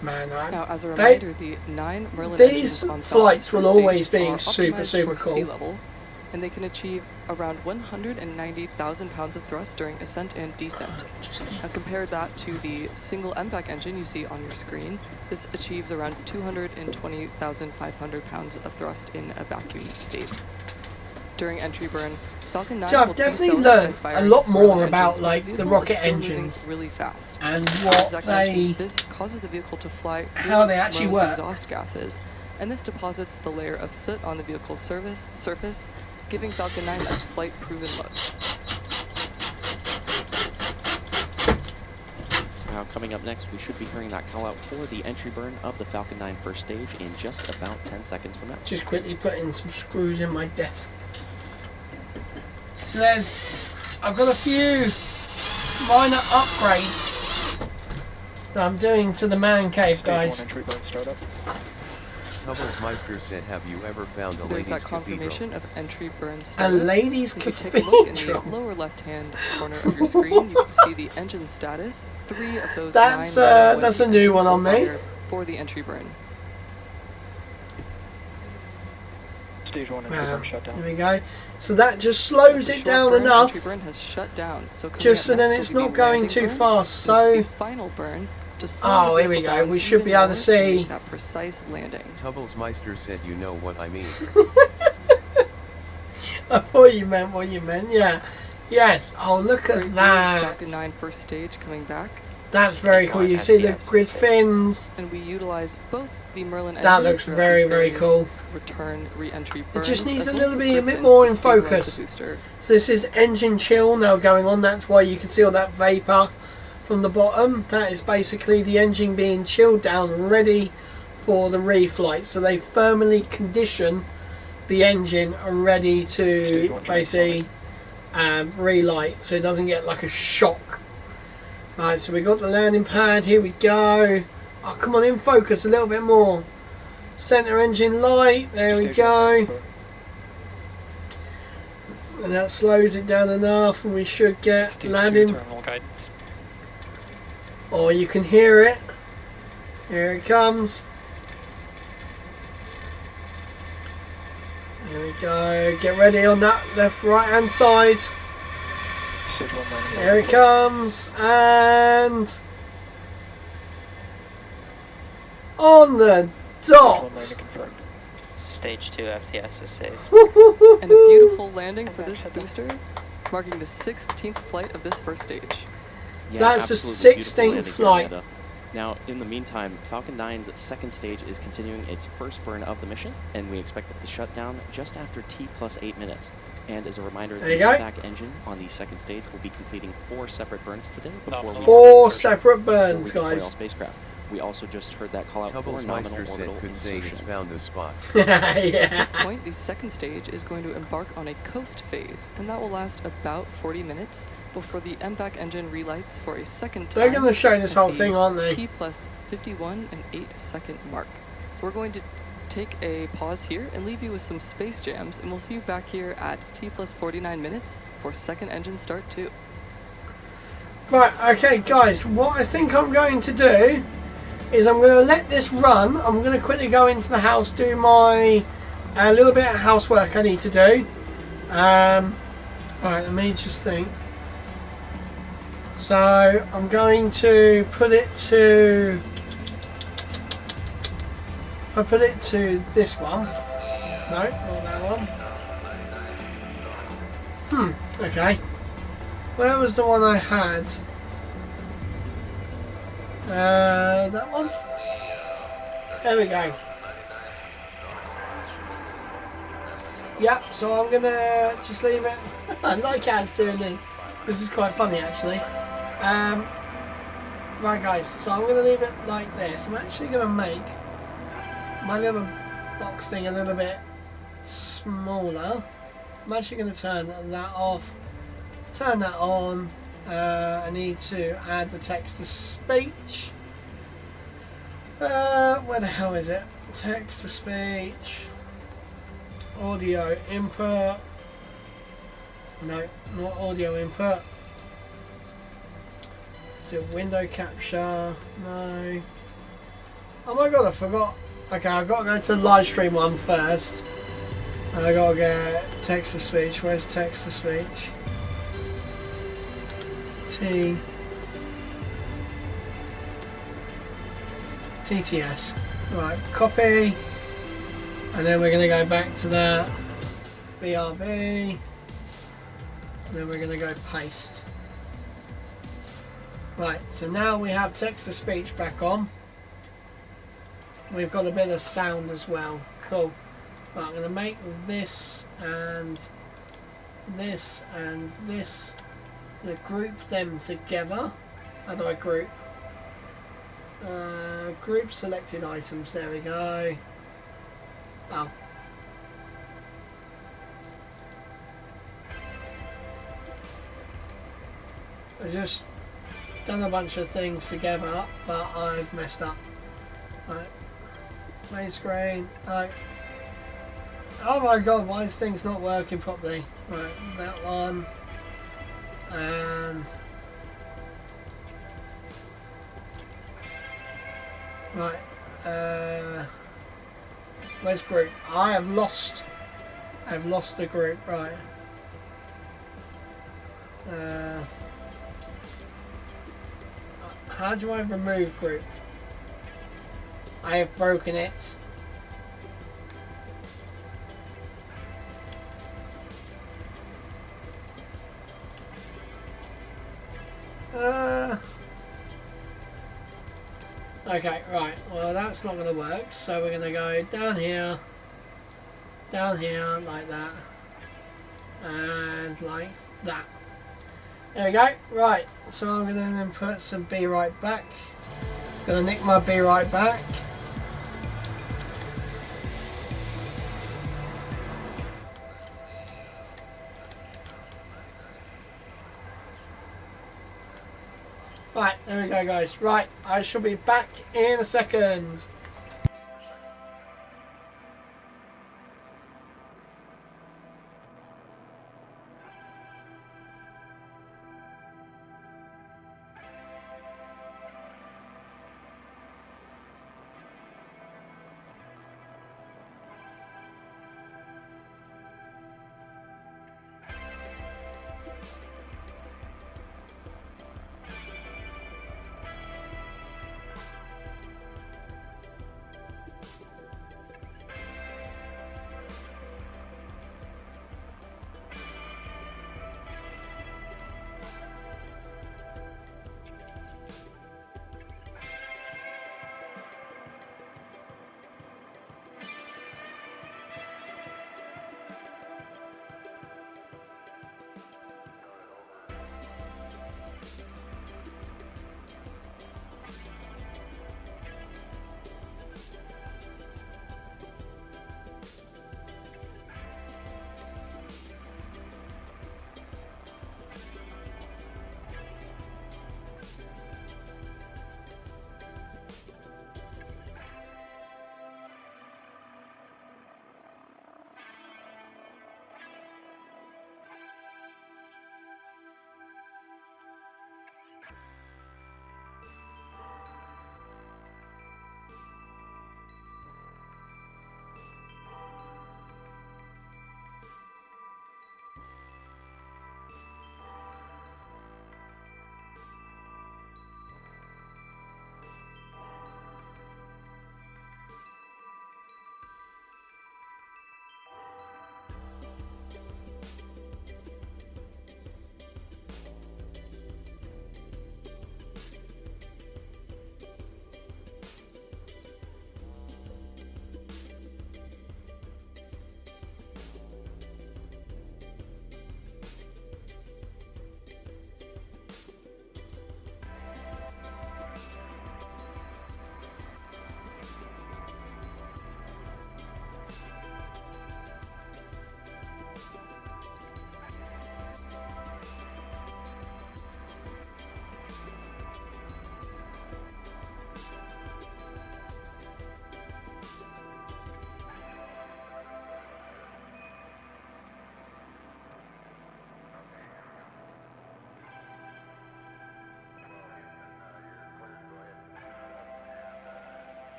Man, Now, as a they- reminder, the 9 Merlin these engines on flights Falcon's will first stage always be are super, optimized super for sea cool. level, and they can achieve around 190,000 pounds of thrust during ascent and descent. Now, compare that to the single MVAC engine you see on your screen. This achieves around 220,500 pounds of thrust in a vacuum state. During entry burn, Falcon 9 So I've will definitely decelerate learned by a firing lot its more Merlin about engines, like but the vehicle is rocket still moving engines really fast. and As what Zach they mentioned, this causes the vehicle to fly how through they actually loads of work. exhaust gases, and this deposits the layer of soot on the vehicle's surface, giving Falcon 9 that flight-proven look. Now, coming up next, we should be hearing that call out for the entry burn of the Falcon 9 first stage in just about 10 seconds from now. Just quickly put in some screws in my desk. So I've got a few minor upgrades that I'm doing to the man cave, guys. Stage 1 entry burn startup. Tubbles Meister said, have you ever found a There's ladies' that cathedral? confirmation of entry burn A startup. ladies' If you take a look in the cathedral. lower left-hand corner of your screen, you can see the engine status. 3 of those That's 9 that's a new one on me. required for the entry burn. Stage 1 entry burn shut There down. we go. So that just slows The it short down burn enough, Entry burn has shut down, so coming just up so then next it's will be not the going landing too burn. fast. This is So the final burn to slow Oh, the here we vehicle go. down We should even be able to more see. make that precise landing. Tubbles Meister said, you know what I mean. I thought you meant what you meant. Yeah. Yes. Oh, look at that. Falcon 9 first stage coming back. That's very cool. You see the grid fins. And we utilize both the Merlin That engines looks throughout very, these very various cool. Return, re-entry It burns, just needs as a well little as bit, a grid bit fins more to in stabilize the focus. booster. So this is engine chill now going on. That's why you can see all that vapor from the bottom. That is basically the engine being chilled down, ready for the reflight. So they firmly condition the engine ready to basically relight, so it doesn't get like a shock. Right, so we got the landing pad. Here we go. Oh, come on, in focus a little bit more. Center engine light. There we go. And that slows it down enough, and we should get landing. Terminal guidance. Oh, you can hear it. Here it comes. There we go. Get ready on that left, right hand side. Here it comes. And on the dot. Stage 2 FTS is safe. And a beautiful landing for this booster, marking the 16th flight of this first stage. Yeah, That's the absolutely beautiful 16th landing here, flight. Amanda. Now, in the meantime, Falcon 9's second stage is continuing its first burn of the mission, and we expect it to shut down just after T+8 minutes. And as a reminder, There you the go. back engine on the second stage will be completing 4 separate burns today before we 4 separate burns, before we deploy all guys. spacecraft. We also just heard that call out for Tubbles nominal Meister said orbital could say it's insertion. found a spot. At Yeah. this point, the second stage is going to embark on a coast phase, and that will last about 40 minutes before the MVAC engine relights for a second time. They're going to show this at whole the thing, aren't they? T+51 and 8-second mark. So we're going to take a pause here and leave you with some space jams, and we'll see you back here at T+49 minutes for second engine start 2. Right, okay, guys, what I think I'm going to do is I'm going to let this run. I'm going to quickly go into the house, do my a little bit of housework I need to do. Alright, let me just think. So, I'm going to put it to... I put it to this one. No, not that one. Okay. Where was the one I had? That one? There we go. Yep, so I'm gonna just leave it. I like how it's doing it. This is quite funny actually. Right guys, so I'm gonna leave it like this. I'm actually gonna make my little box thing a little bit smaller. I'm actually gonna turn that off. Turn that on. I need to add the text to speech. Where the hell is it? Text to speech. Audio input. No, not audio input. Is it window capture? No. Oh my god, I forgot. Okay, I've got to go to the live stream one first. And I got to get text to speech. Where's text to speech? TTS. Right, copy. And then we're going to go back to that. BRB. And then we're going to go paste. Right, so now we have text to speech back on. We've got a bit of sound as well. Cool. Right, I'm going to make this and this and this. I'm going to group them together. How do I group? Group selected items. There we go. Oh. I just done a bunch of things together, but I've messed up. Right. Main screen. No. Oh my god, why is things not working properly? Right, that one. And right, where's group? I have lost the group. Right. How do I remove group? I have broken it. there. Okay, right. Well, that's not going to work. So we're going to go down here, like that, and like that. There we go. Right. So I'm going to then put some be right back. Going to nick my be right back. Right, there we go, guys. Right, I shall be back in a second.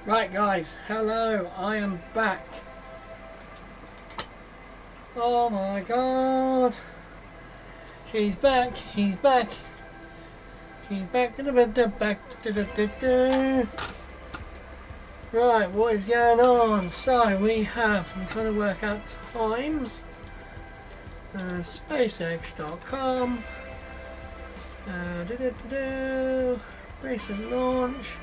Right guys, hello, I am back. Oh my god. He's back, he's back. He's back, Right, what is going on? So we have, I'm trying to work out times. SpaceX.com. Recent launch.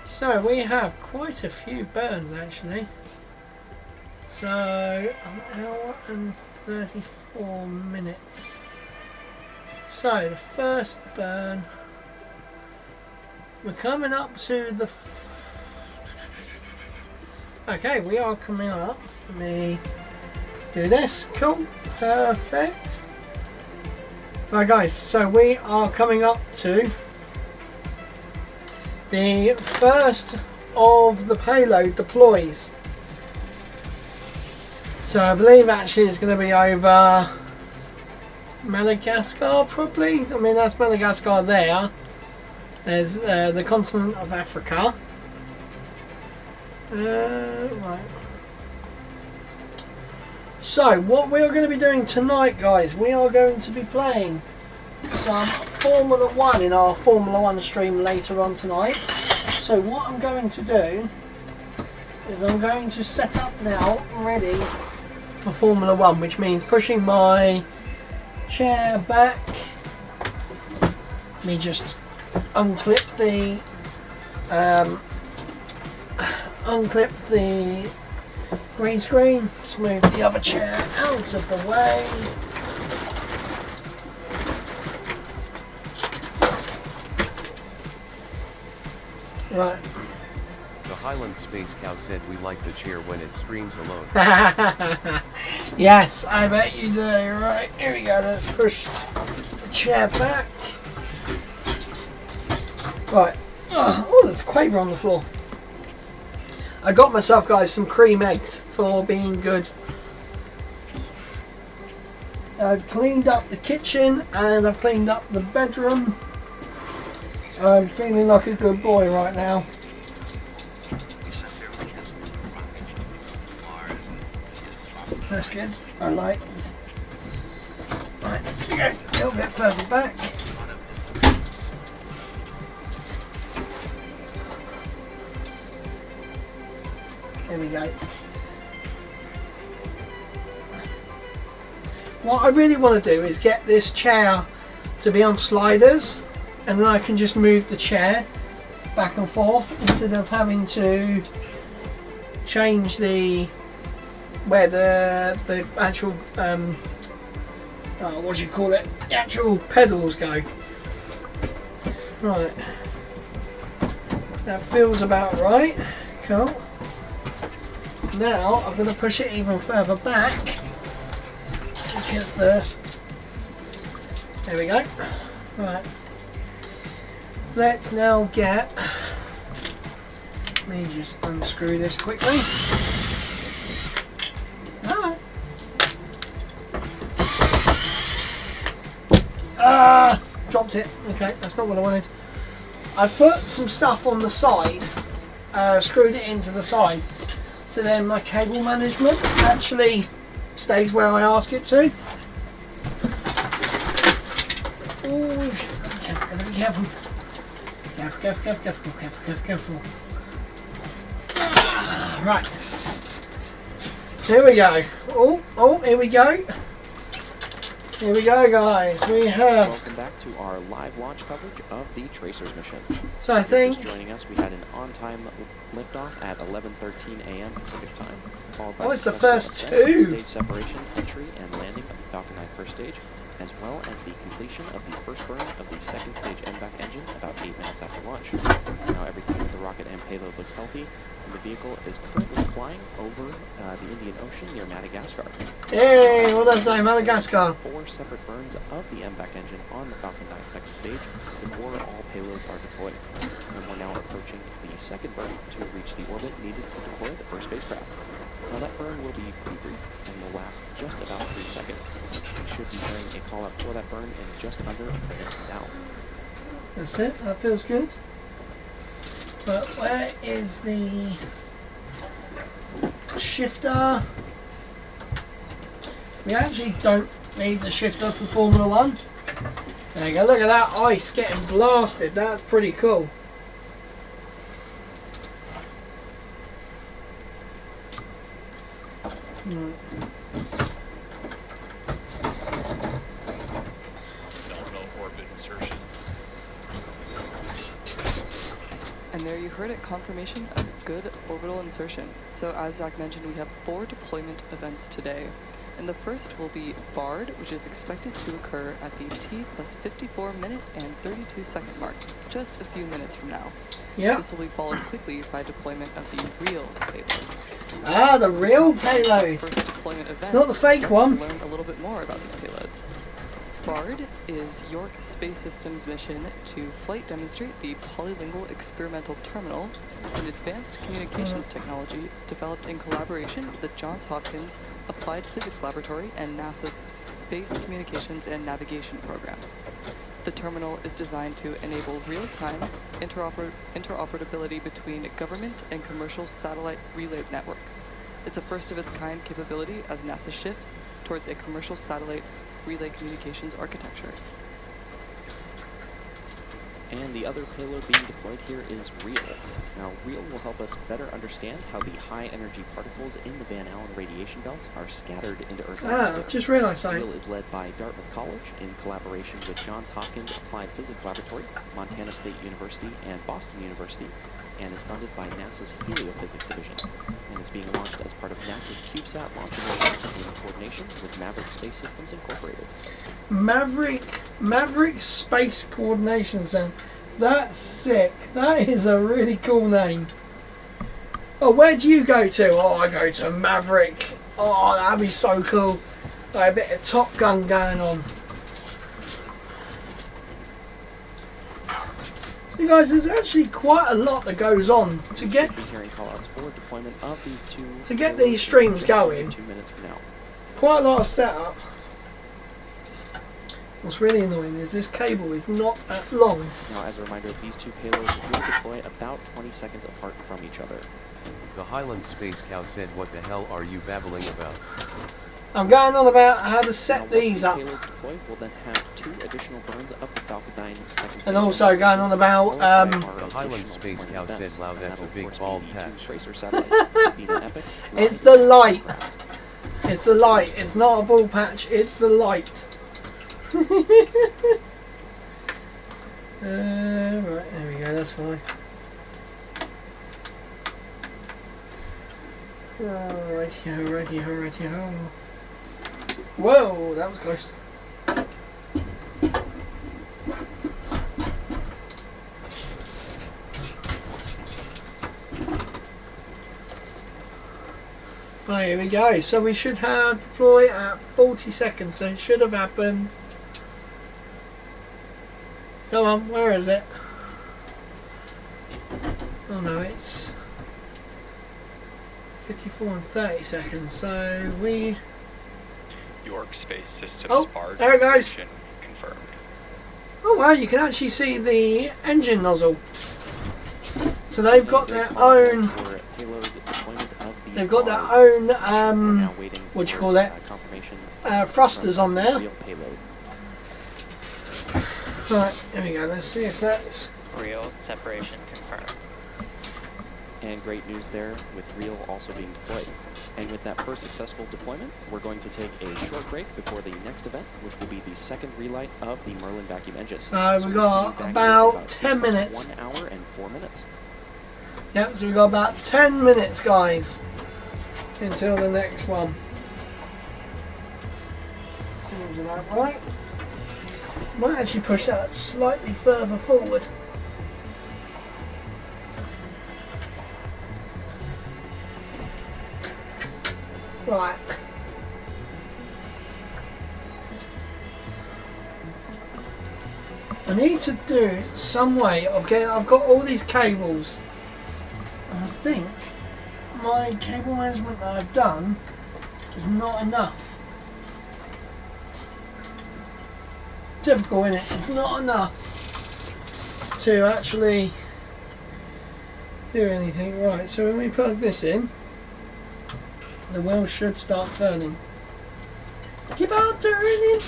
So we have quite a few burns actually. So an hour and 34 minutes. So the first burn. We're coming up to the. Okay, we are coming up. Let me do this. Cool. Perfect. Right guys, so we are coming up to the first of the payload deploys. So I believe actually it's going to be over Madagascar probably. I mean that's Madagascar there. There's the continent of Africa. Right. So what we are going to be doing tonight guys, we are going to be playing some Formula 1 in our Formula 1 stream later on tonight. So what I'm going to do is I'm going to set up now ready for Formula 1, which means pushing my chair back. Let me just unclip the green screen. Just move the other chair out of the way. Right. The Highland Space Cow said we like the chair when it screams alone. Yes, I bet you do. Right, here we go. Let's push the chair back. Right. Oh, there's a quaver on the floor. I got myself, guys, some cream eggs for being good. I've cleaned up the kitchen and I've cleaned up the bedroom. I'm feeling like a good boy right now. That's good. I like this. Right, we go a little bit further back. There we go. What I really want to do is get this chair to be on sliders, and then I can just move the chair back and forth instead of having to change the where the actual what do you call it? The actual pedals go. Right. That feels about right. Cool. Now I'm going to push it even further back because there we go. Right. Let's now get. Let me just unscrew this quickly. Dropped it. Okay, that's not what I wanted. I put some stuff on the side, screwed it into the side, so then my cable management actually stays where I ask it to. Oh shit, gotta be careful. Careful. Right. Here we go. Oh, here we go. Here we go, guys. We have. Welcome back to our live launch coverage of the Tracers mission. So I think. Just joining us, we had an on-time liftoff at 11:13 a.m. Pacific time. Followed by it's the first two. Stage separation, entry, and landing of the Falcon 9 first stage, as well as the completion of the first burn of the second stage MVAC engine about 8 minutes after launch. Now everything with the rocket and payload looks healthy, and the vehicle is currently flying over the Indian Ocean near Madagascar. Hey, what does that say, Madagascar? 4 separate burns of the MVAC engine on the Falcon 9 second stage before all payloads are deployed. And we're now approaching the second burn to reach the orbit needed to deploy the first spacecraft. Now that burn will be pretty brief and will last just about 3 seconds. We should be hearing a call out for that burn in just under a minute from now. That's it, that feels good. But where is the shifter? We actually don't need the shifter for Formula 1. There you go, look at that ice getting blasted, that's pretty cool. Nominal orbit insertion. And there you heard it, confirmation of good orbital insertion. So as Zach mentioned, we have 4 deployment events today. And the first will be BARD, which is expected to occur at the T plus 54 minute and 32 second mark, just a few minutes from now. Yeah. This will be followed quickly by deployment of the real payload. Ah, the real payload. First deployment event. It's not the fake one. To learn a little bit more about these payloads. BARD is York Space Systems' mission to flight demonstrate the Polylingual Experimental Terminal, an advanced communications technology developed in collaboration with the Johns Hopkins Applied Physics Laboratory and NASA's Space Communications and Navigation Program. The terminal is designed to enable real-time interoperability between government and commercial satellite relay networks. It's a first-of-its-kind capability as NASA shifts towards a commercial satellite relay communications architecture. And the other payload being deployed here is REAL. Now, REAL will help us better understand how the high-energy particles in the Van Allen radiation belt are scattered into Earth's atmosphere. Just realised something. REAL is led by Dartmouth College in collaboration with Johns Hopkins Applied Physics Laboratory, Montana State University, and Boston University, and is funded by NASA's Heliophysics Division. And is being launched as part of NASA's CubeSat launch initiative in coordination with Maverick Space Systems Incorporated. Maverick Space Coordination Center. That's sick. That is a really cool name. Oh, where do you go to? Oh, I go to Maverick. Oh, that'd be so cool. Like a bit of Top Gun going on. So guys, there's actually quite a lot that goes on to get deployment of these two to get these streams going. 2 minutes from now. Quite a lot of setup. What's really annoying is this cable is not that long. Now, as a reminder, these two payloads will deploy about 20 seconds apart from each other. The Highland Space Cow said, "What the hell are you babbling about?" I'm going on about how to set these up. Payloads deployed will then have 2 additional burns of the Falcon 9 seconds. And also going on about The Highland Space Cow said, "Wow, that's a big bald patch." It's the light. It's the light. It's not a ball patch. It's the light. Right, there we go. That's fine. Righty-ho. Whoa, that was close. Right, here we go. So we should have deploy at 40 seconds. So it should have happened. Come on, where is it? Oh no, it's 54 and 30 seconds. So we. York Space Systems. Oh, BARD there it goes. Confirmed. Oh wow, you can actually see the engine nozzle. So they've got their own. They've got their own. What do you call it? Thrusters on there. Right, here we go. Let's see if that's real separation confirmed. And great news there with REAL also being deployed. And with that first successful deployment, we're going to take a short break before the next event, which will be the second relight of the Merlin vacuum engine. So we've got about 10 minutes. 1 hour and 4 minutes. Yep, so we've got about 10 minutes, guys, until the next one. Seems about right. Might actually push that slightly further forward. Right. I need to do some way of getting. I've got all these cables. And I think my cable management that I've done is not enough. Typical, innit? It's not enough to actually do anything. Right, so when we plug this in, the wheel should start turning. Keep on turning!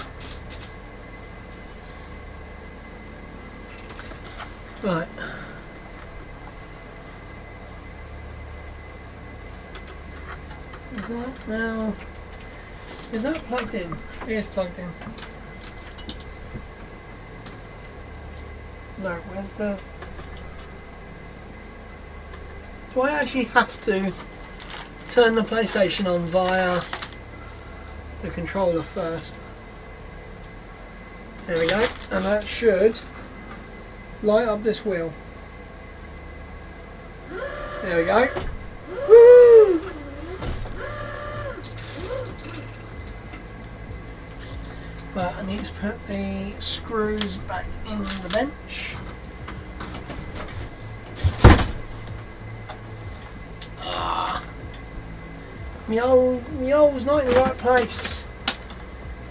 Right. Is that now... Is that plugged in? It is plugged in. No, where's the... Do I actually have to turn the PlayStation on via the controller first? There we go. And that should light up this wheel. There we go. Woo! But I need to put the screws back in the bench. My old's not in the right place.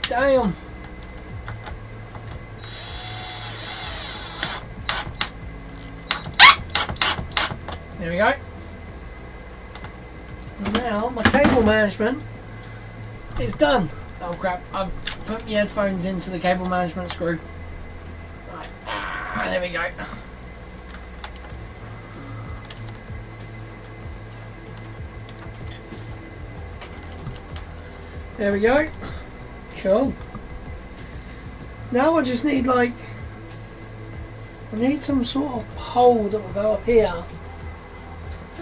Damn. There we go. Now my cable management is done. Oh crap, I've put my headphones into the cable management screw. Right. There we go. There we go. Cool. Now I just need I need some sort of pole that will go up here.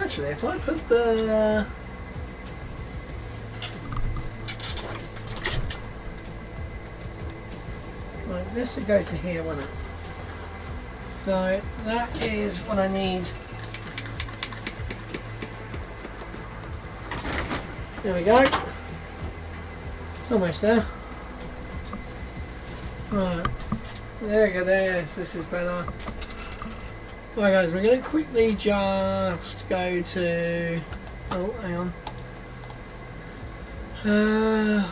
Actually, if I put the... Like this would go to here, wouldn't it? So that is what I need. There we go. Almost there. Right. There we go, this is better. Right guys, we're going to quickly just go to... Oh, hang on.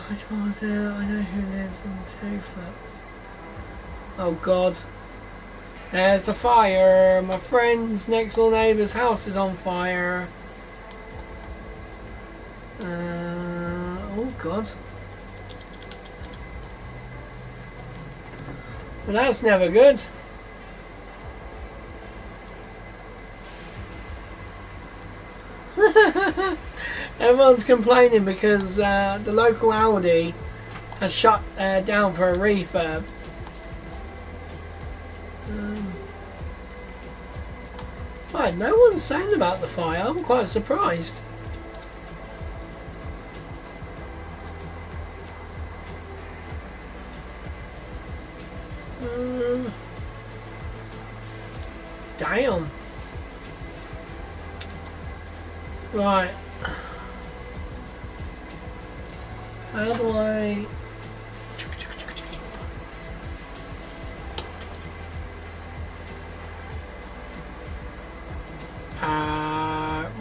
Which one was there? I know who lives in 2 flats. Oh god. There's a fire. My friend's next door neighbour's house is on fire. Oh god. Well, that's never good. Everyone's complaining because the local Aldi has shut down for a refurb. Right, no one's saying about the fire. I'm quite surprised. Damn. Right. How do I...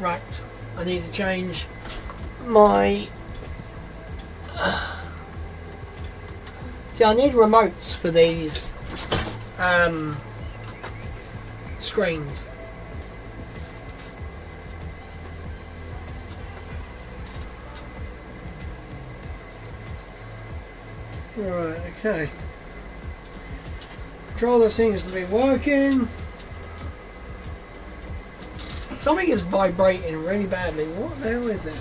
right. I need to change my... See, I need remotes for these screens. Right, okay. Controller seems to be working. Something is vibrating really badly. What the hell is it?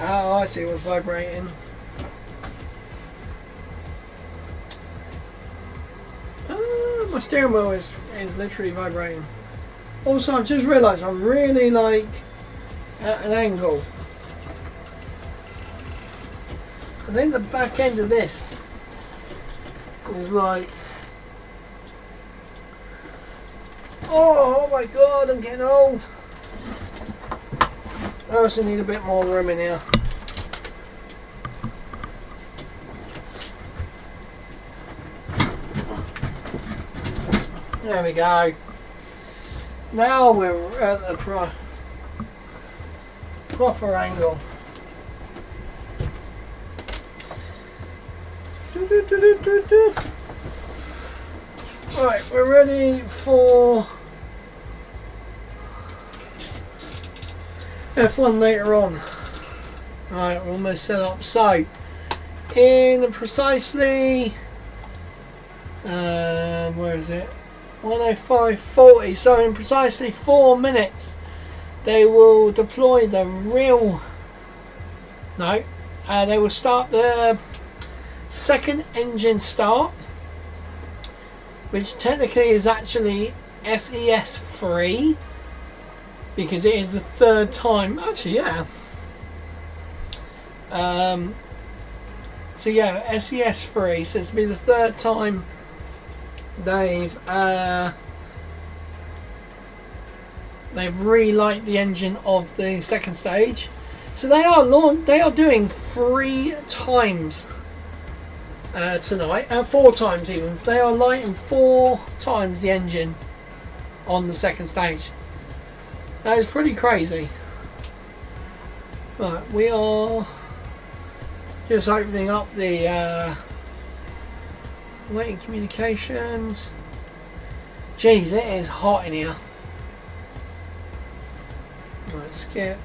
Oh, I see what's vibrating. My steering wheel is literally vibrating. Also, I've just realised I'm really at an angle. I think the back end of this is oh my god, I'm getting old. I also need a bit more room in here. There we go. Now we're at the proper angle. Right, we're ready for F1 later on. Right, we're almost set up. So, in precisely, where is it? 1:05:40. So, in precisely 4 minutes, they will deploy the real. No, they will start the second engine start, which technically is actually SES3 because it is the third time. Actually, yeah. So yeah, SES3. So it's be the third time they've relight the engine of the second stage. So they are doing 3 times tonight, 4 times even. They are lighting 4 times the engine on the second stage. That is pretty crazy. Right, we are just opening up the waiting communications. Jeez, it is hot in here. Right, skip.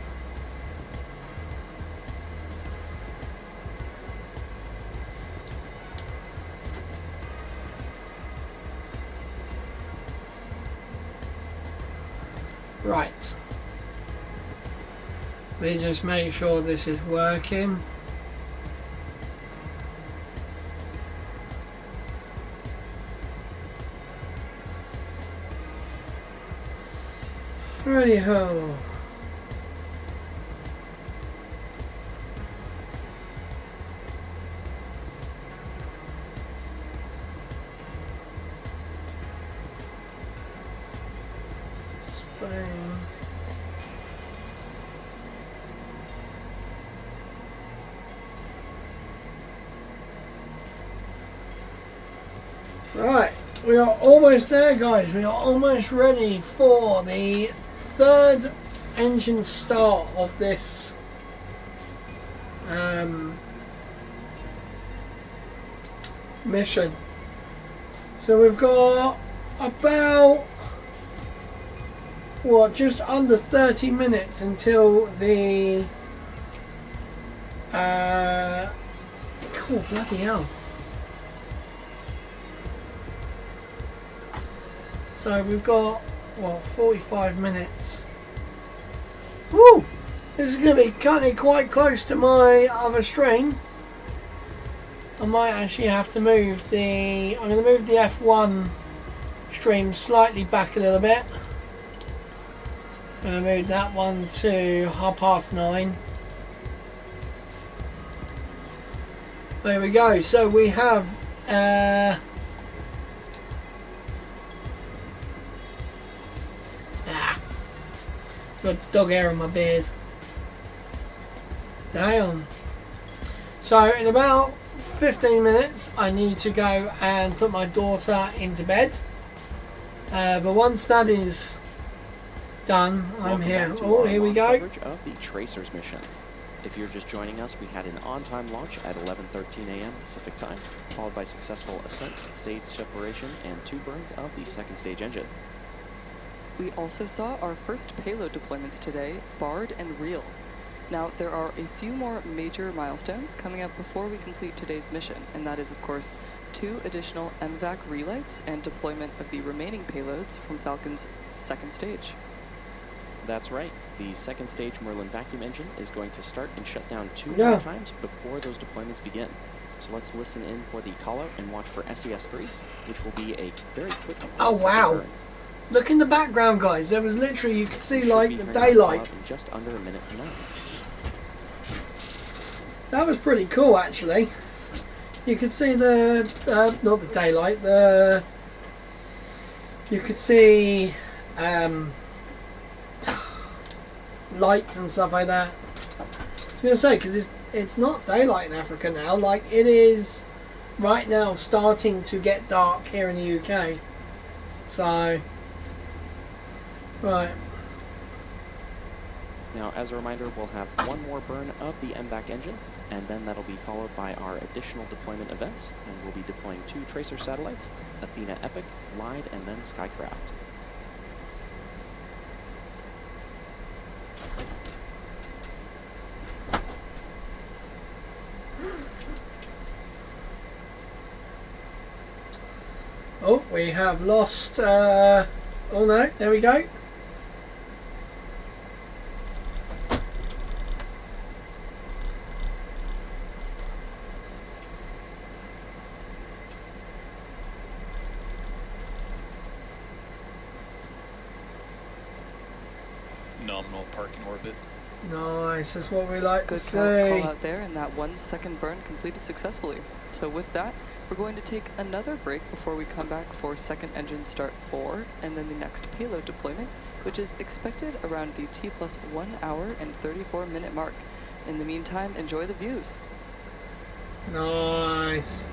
Right. Let me just make sure this is working. Righty-ho. Spain. Right, we are almost there, guys. We are almost ready for the third engine start of this mission. So we've got about just under 30 minutes until the cool, bloody hell. So we've got 45 minutes. Woo! This is going to be cutting quite close to my other stream. I might actually have to move the. I'm going to move the F1 stream slightly back a little bit. So I'm going to move that one to 9:30. There we go. So we have. Got dog hair on my beard. Damn. So in about 15 minutes I need to go and put my daughter into bed. But once that is done, I'm here. Oh, here we go. Coverage of the Tracers mission. If you're just joining us, we had an on-time launch at 11:13 a.m. Pacific time, followed by successful ascent, stage separation, and 2 burns of the second stage engine. We also saw our first payload deployments today, Bard and Reel. Now, there are a few more major milestones coming up before we complete today's mission, and that is, of course, 2 additional MVAC relights and deployment of the remaining payloads from Falcon's second stage. That's right. The second stage Merlin vacuum engine is going to start and shut down 2 Yeah. more times before those deployments begin. So let's listen in for the call-out and watch for SES3, which will be a very quick... Oh wow! burn. Look in the background, guys. There was literally, you could see Should like be the turning on daylight. call-out in just under a minute from now. That was pretty cool, actually. You could see the not the daylight. You could see lights and stuff like that. I was gonna say, because it's not daylight in Africa now. Like it is right now, starting to get dark here in the UK. So, right. Now, as a reminder, we'll have one more burn of the MVAC engine, and then that'll be followed by our additional deployment events, and we'll be deploying 2 tracer satellites, Athena Epic, Lyde, and then Skycraft. Oh, we have lost, oh no, there we go. Nominal parking orbit. Nice, that's what we like to Good see. call out there, and that 1 second burn completed successfully. So with that, we're going to take another break before we come back for second engine start 4, and then the next payload deployment, which is expected around the T+1 hour and 34-minute mark. In the meantime, enjoy the views. Nice.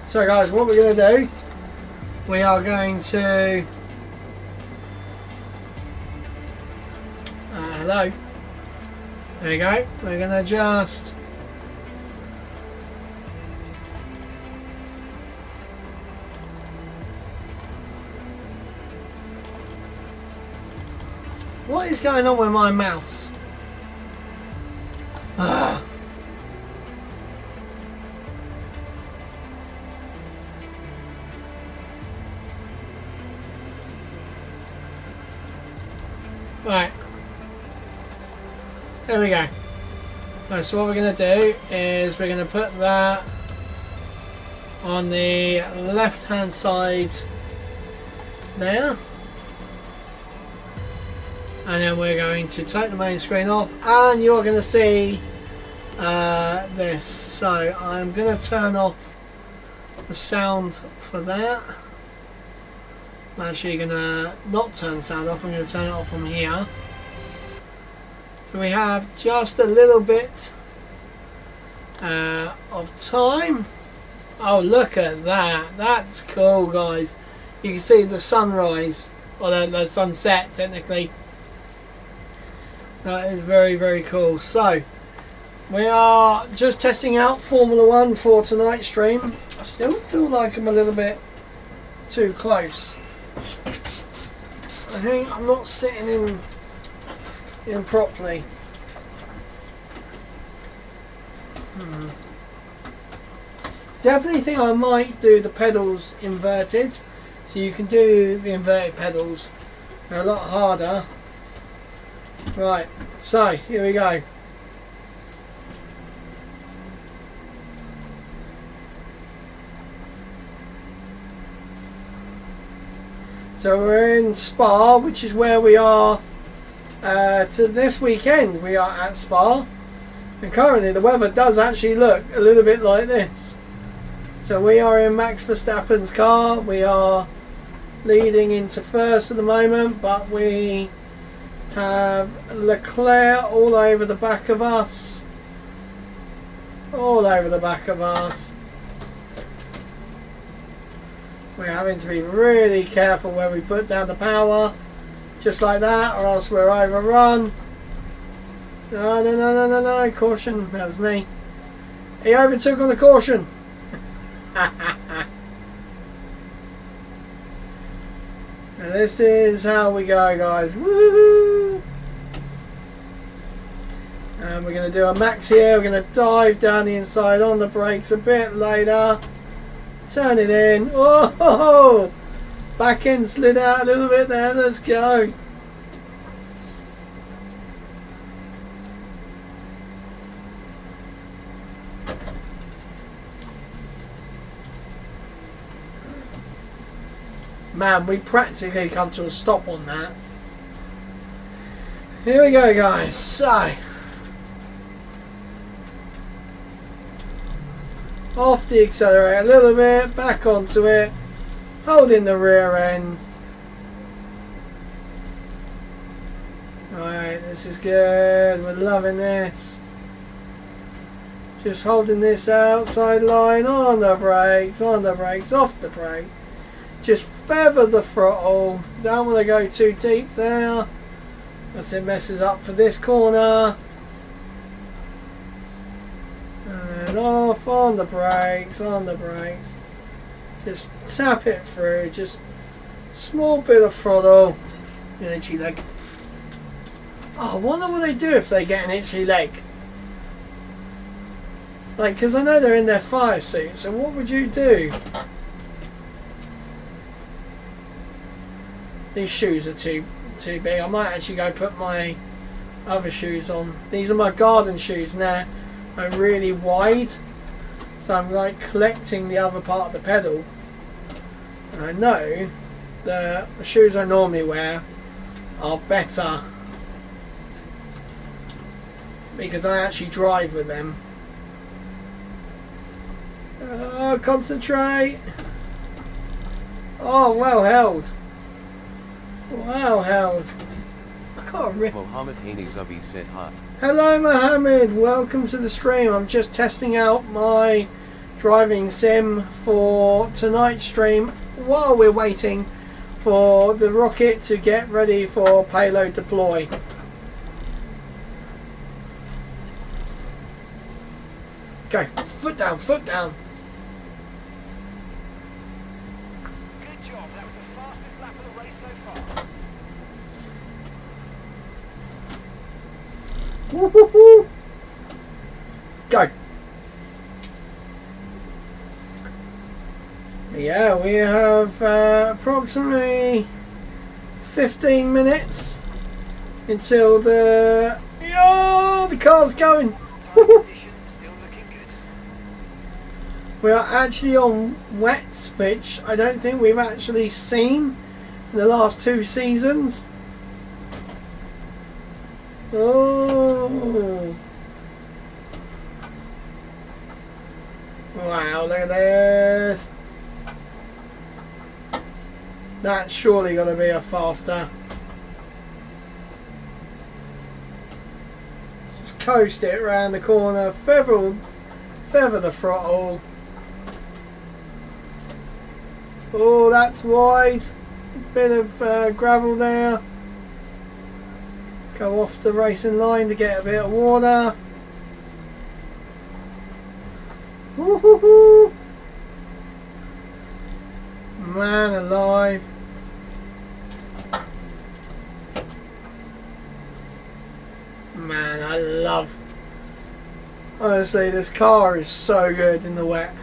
So guys, what we're going to do, we are going to... hello. There you go. We're going to adjust. What is going on with my mouse? Ah. Right. There we go. Right, so what we're going to do is we're going to put that on the left hand side there. And then we're going to take the main screen off, and you're going to see this. So I'm going to turn off the sound for that. I'm actually going to not turn the sound off, I'm going to turn it off from here. So we have just a little bit of time. Oh, look at that. That's cool, guys. You can see the sunrise, or the sunset technically. That is very, very cool. So, we are just testing out Formula 1 for tonight's stream. I still feel like I'm a little bit too close. I think I'm not sitting in properly. Definitely think I might do the pedals inverted. So you can do the inverted pedals. They're a lot harder. Right, so here we go. So we're in Spa, which is where we are to this weekend. We are at Spa, and currently the weather does actually look a little bit like this. So we are in Max Verstappen's car. We are leading into first at the moment, but we have Leclerc all over the back of us. All over the back of us. We're having to be really careful where we put down the power. Just like that, or else we're overrun. No. Caution. That was me. He overtook on the caution. And this is how we go, guys. Woohoo! And we're going to do a max here. We're going to dive down the inside on the brakes a bit later. Turn it in. Oh! Back end slid out a little bit there. Let's go. Man, we practically come to a stop on that. Here we go, guys. So, off the accelerator a little bit, back onto it, holding the rear end. Right, this is good. We're loving this. Just holding this outside line on the brakes, off the brake. Just feather the throttle. Don't want to go too deep there. As it messes up for this corner. And off on the brakes, Just tap it through. Just small bit of throttle. An itchy leg. Oh, I wonder what they do if they get an itchy leg. Like, because I know they're in their fire suit, so what would you do? These shoes are too big. I might actually go put my other shoes on. These are my garden shoes now. They're really wide, so I'm like collecting the other part of the pedal. And I know the shoes I normally wear are better because I actually drive with them. Concentrate. Oh, well held. Well held. I can't remember. Mohammed Haney Zubi said hi. Hello Mohammed, welcome to the stream. I'm just testing out my driving sim for tonight's stream while we're waiting for the rocket to get ready for payload deploy. Go, foot down, foot down. Good job, that was the fastest lap of the race so far. Woo-hoo-hoo. Go. Yeah, we have approximately 15 minutes until the car's going. Still looking good. We are actually on wets, which I don't think we've actually seen in the last 2 seasons. Oh. Wow, look at this. That's surely going to be a faster. Just coast it around the corner, feather the throttle. Oh, that's wide. Bit of gravel there. Go off the racing line to get a bit of water. Woohoo! Man alive. Man, I love. Honestly, this car is so good in the wet.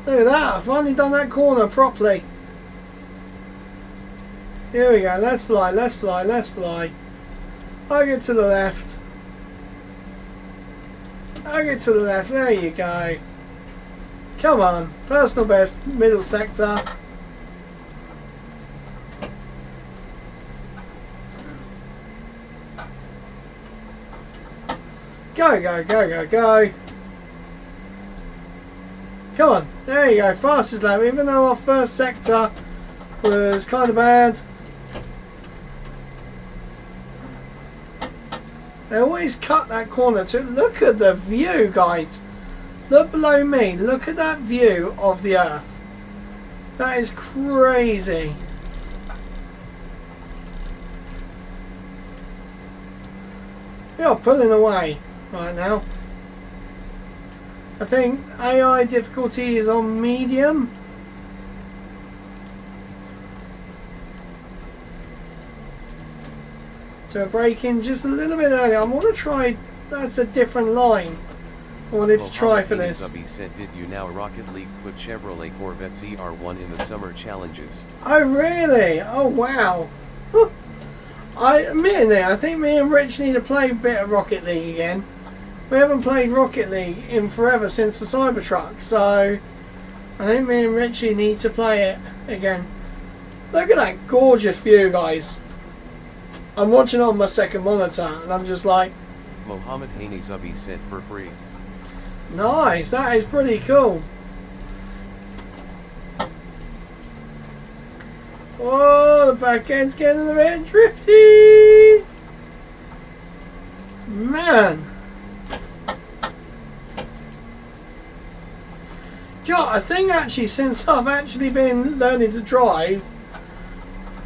Look at that, I've finally done that corner properly. Here we go, let's fly, let's fly, let's fly. I get to the left. I get to the left, there you go. Come on, personal best, middle sector. Go, go, go, go, go. Come on, there you go, fastest lap, even though our first sector was kind of bad. They always cut that corner too. Look at the view, guys. Look below me, look at that view of the Earth. That is crazy. We are pulling away right now. I think AI difficulty is on medium. So break in just a little bit earlier. I want to try, that's a different line. I wanted to try for this. Zubi said, did you now Rocket League put Chevrolet Corvette ZR1 in the summer challenges? Oh really? Oh wow. I think me and Rich need to play a bit of Rocket League again. We haven't played Rocket League in forever since the Cybertruck, so I think me and Richie need to play it again. Look at that gorgeous view, guys. I'm watching it on my second monitor and I'm just like, Mohammed Haney Zubi said for free. Nice, that is pretty cool. Oh, the back end's getting a bit drifty. Man. Do you know what, I think actually since I've actually been learning to drive,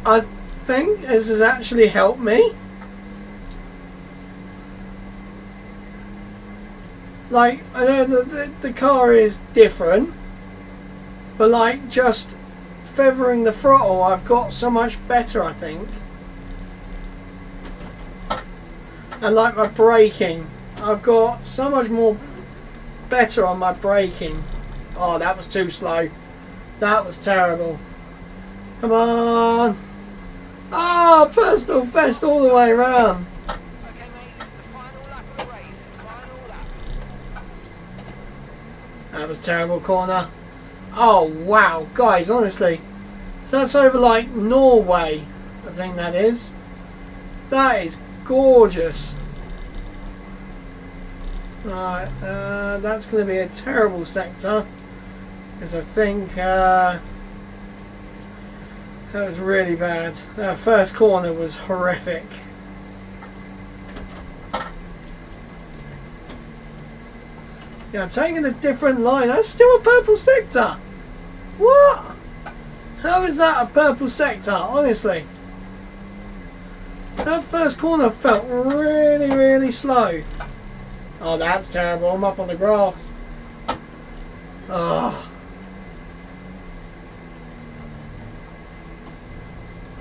I think this has actually helped me. Like, I know the car is different, but like just feathering the throttle, I've got so much better, I think. And like my braking, I've got so much more better on my braking. Oh, that was too slow. That was terrible. Come on. Oh, personal best all the way around. Okay, mate, this is the final lap of the race. Final lap. That was terrible corner. Oh, wow. Guys, honestly. So that's over like Norway, I think that is. That is gorgeous. Right, that's going to be a terrible sector. Because I think that was really bad. First corner was horrific. Yeah, I'm taking a different line. That's still a purple sector. What? How is that a purple sector? Honestly. That first corner felt really, really slow. Oh, that's terrible. I'm up on the grass. Oh.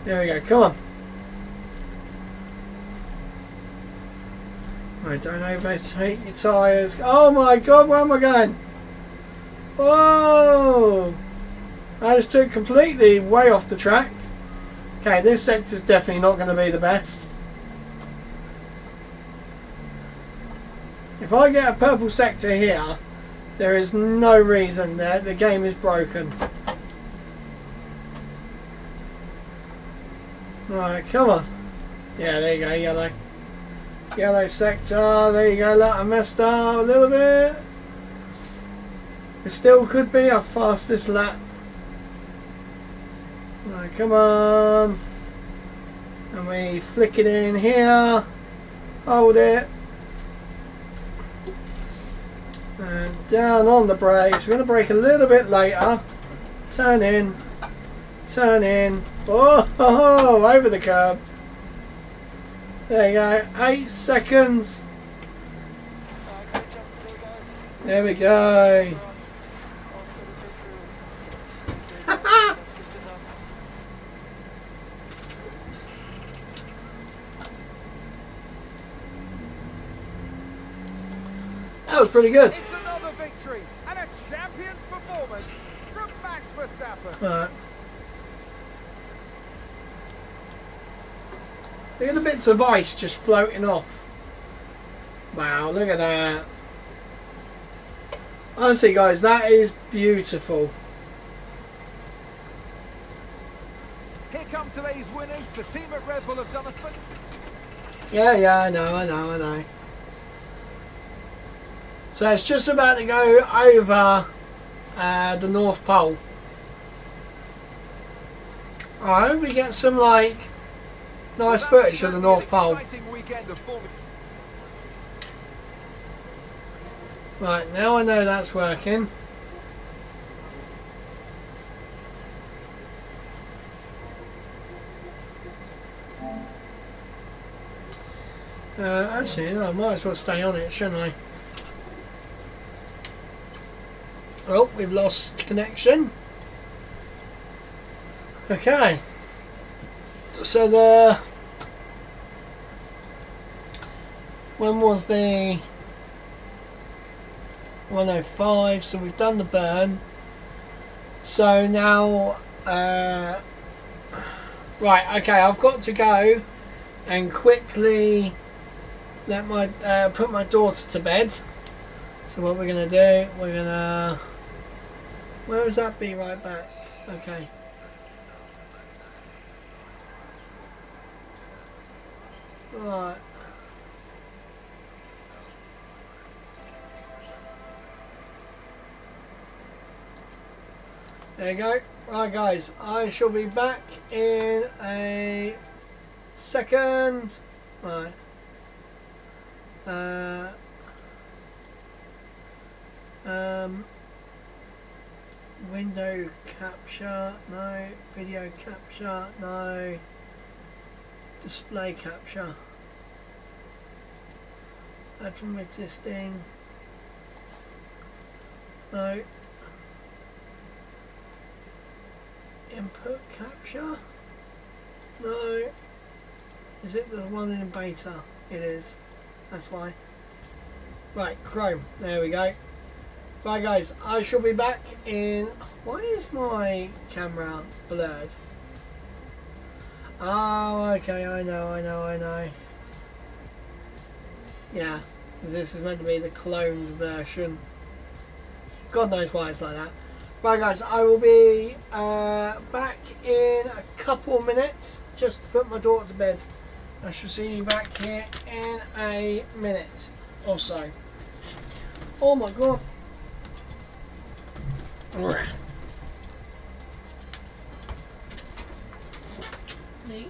There we go. Come on. Right, don't overheat your tyres. Oh my god, where am I going? Whoa! I just took completely way off the track. Okay, this sector's definitely not going to be the best. If I get a purple sector here, there is no reason that the game is broken. Right, come on. Yeah, there you go, yellow. Yellow sector, there you go. Look, I messed up a little bit. It still could be our fastest lap. Right, come on. And we flick it in here. Hold it. And down on the brakes. We're going to brake a little bit later. Turn in. Turn in. Oh, over the curb. There you go. 8 seconds. There we go. That was pretty good. It's another victory and a champion's performance from Max Verstappen. Right. Look at the bits of ice just floating off. Wow, look at that. Honestly, guys, that is beautiful. Here come today's winners. The team at Red Bull have done a Yeah, I know. So it's just about to go over the North Pole. I hope we get some like nice footage of the North Pole. Right, now I know that's working. Actually, I might as well stay on it, shouldn't I? Oh, we've lost connection. Okay. So when was the 105? So we've done the burn. So now, right, okay, I've got to go and quickly let my put my daughter to bed. So what we're gonna do, we're gonna, where is that? Be right back. Okay. Right. There you go. Right, guys, I shall be back in a second. Right. Window capture, no. Video capture, no. Display capture. Add from existing, no. Input capture, no. Is it the one in beta? It is. That's why. Right, Chrome. There we go. Right, guys. I shall be back in. Why is my camera blurred? Oh, okay. I know. Yeah, this is meant to be the cloned version. God knows why it's like that. Right, guys. I will be back in a couple minutes. Just to put my daughter to bed. I shall see you back here in a minute or so. Oh my god. Alright. Me.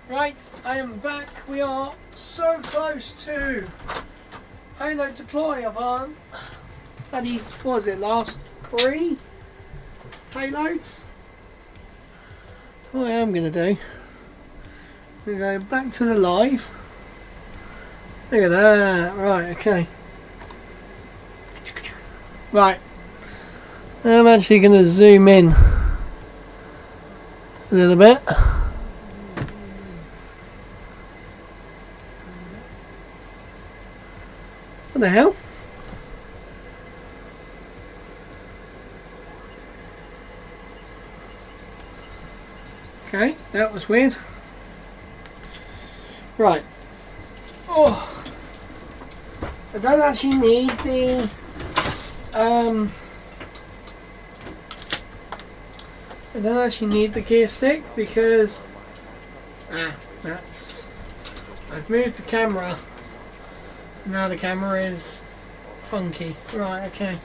Right, I am back. We are so close to payload deploy of our bloody, what was it, last 3 payloads? What I am going to do, I'm going to go back to the live. Look at that. Right, okay. Right. I'm actually going to zoom in a little bit. What the hell? Okay, that was weird. Right. Oh, I don't actually need the I don't actually need the gear stick because I've moved the camera. Now the camera is funky. Right, okay.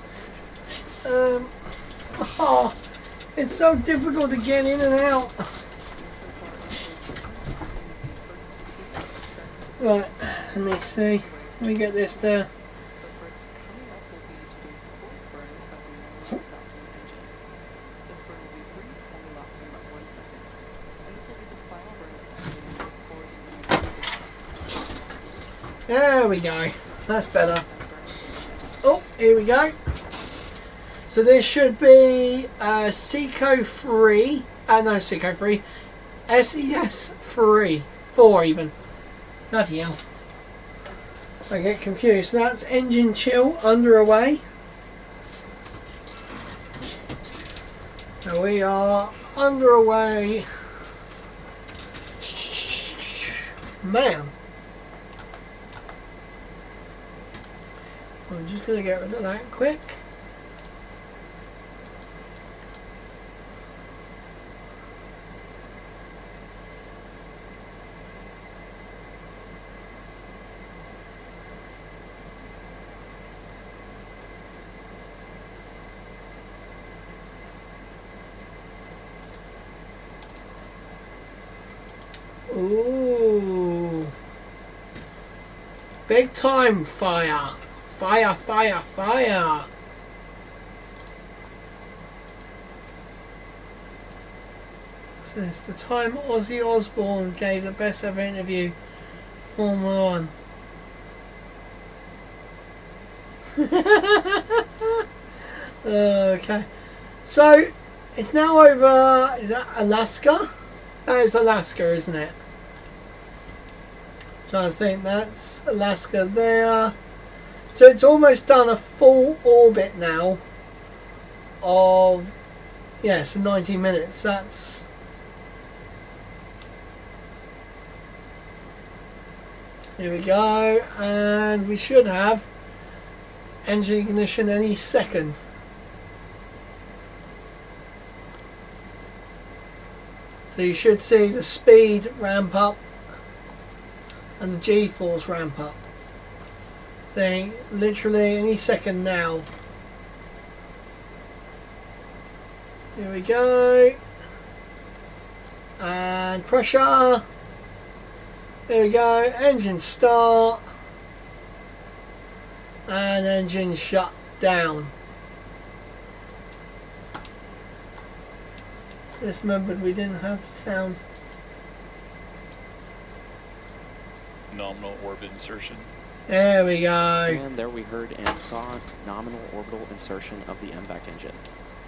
Oh, it's so difficult to get in and out. Right, let me see. Let me get this to... There we go. That's better. Oh, here we go. So this should be Seco 3. No, Seco 3. SES 3. 4 even. Bloody hell. I get confused. So that's engine chill underway. So we are underway. Man. I'm just going to get rid of that quick. Ooh. Big time fire. Fire, fire, fire. Since the time Ozzy Osbourne gave the best ever interview, Formula 1. Okay. So, it's now over, is that Alaska? That is Alaska, isn't it? So I think that's Alaska there. So it's almost done a full orbit now of, yeah, so 90 minutes. That's, here we go, and we should have engine ignition any second. So you should see the speed ramp up and the G-force ramp up. Thing literally any second now. Here we go. And pressure. There we go. Engine start. And engine shut down. Just remembered we didn't have sound. Nominal orbit insertion. There we go. And there we heard and saw nominal orbital insertion of the MVAC engine.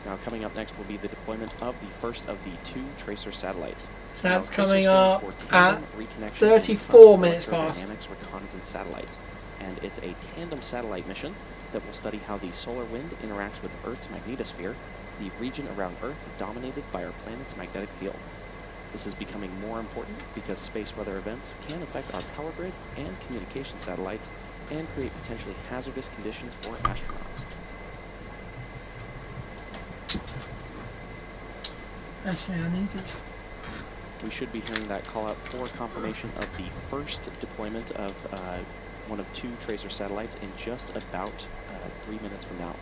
Now coming up next will be the deployment of the first of the 2 Tracer satellites. So that's Tracer coming stands up for at Tandem Reconnection 34 and minutes past. Electrodynamics Reconnaissance Satellites. And it's a tandem satellite mission that will study how the solar wind interacts with Earth's magnetosphere, the region around Earth dominated by our planet's magnetic field. This is becoming more important because space weather events can affect our power grids and communication satellites and create potentially hazardous conditions for astronauts. Actually, I need it. We should be hearing that call out for confirmation of the first deployment of one of 2 Tracer satellites in just about 3 minutes from now.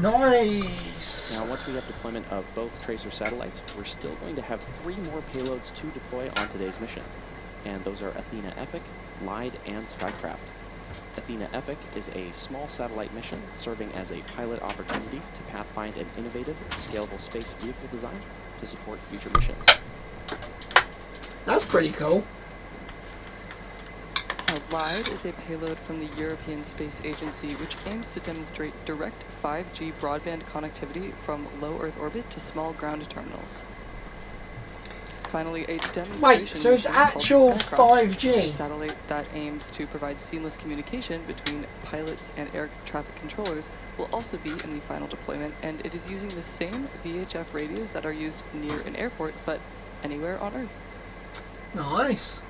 Nice. Now, once we have deployment of both tracer satellites, we're still going to have 3 more payloads to deploy on today's mission. And those are Athena Epic, Lyde, and Skycraft. Athena Epic is a small satellite mission serving as a pilot opportunity to pathfind an innovative, scalable space vehicle design to support future missions. That's pretty cool. Now, Lyde is a payload from the European Space Agency which aims to demonstrate direct 5G broadband connectivity from low Earth orbit to small ground terminals. Finally, a demonstration Wait, so it's mission called actual Skycraft, 5G? a satellite that aims to provide seamless communication between pilots and air traffic controllers, will also be in the final deployment, and it is using the same VHF radios that are used near an airport, but anywhere on Earth. Nice.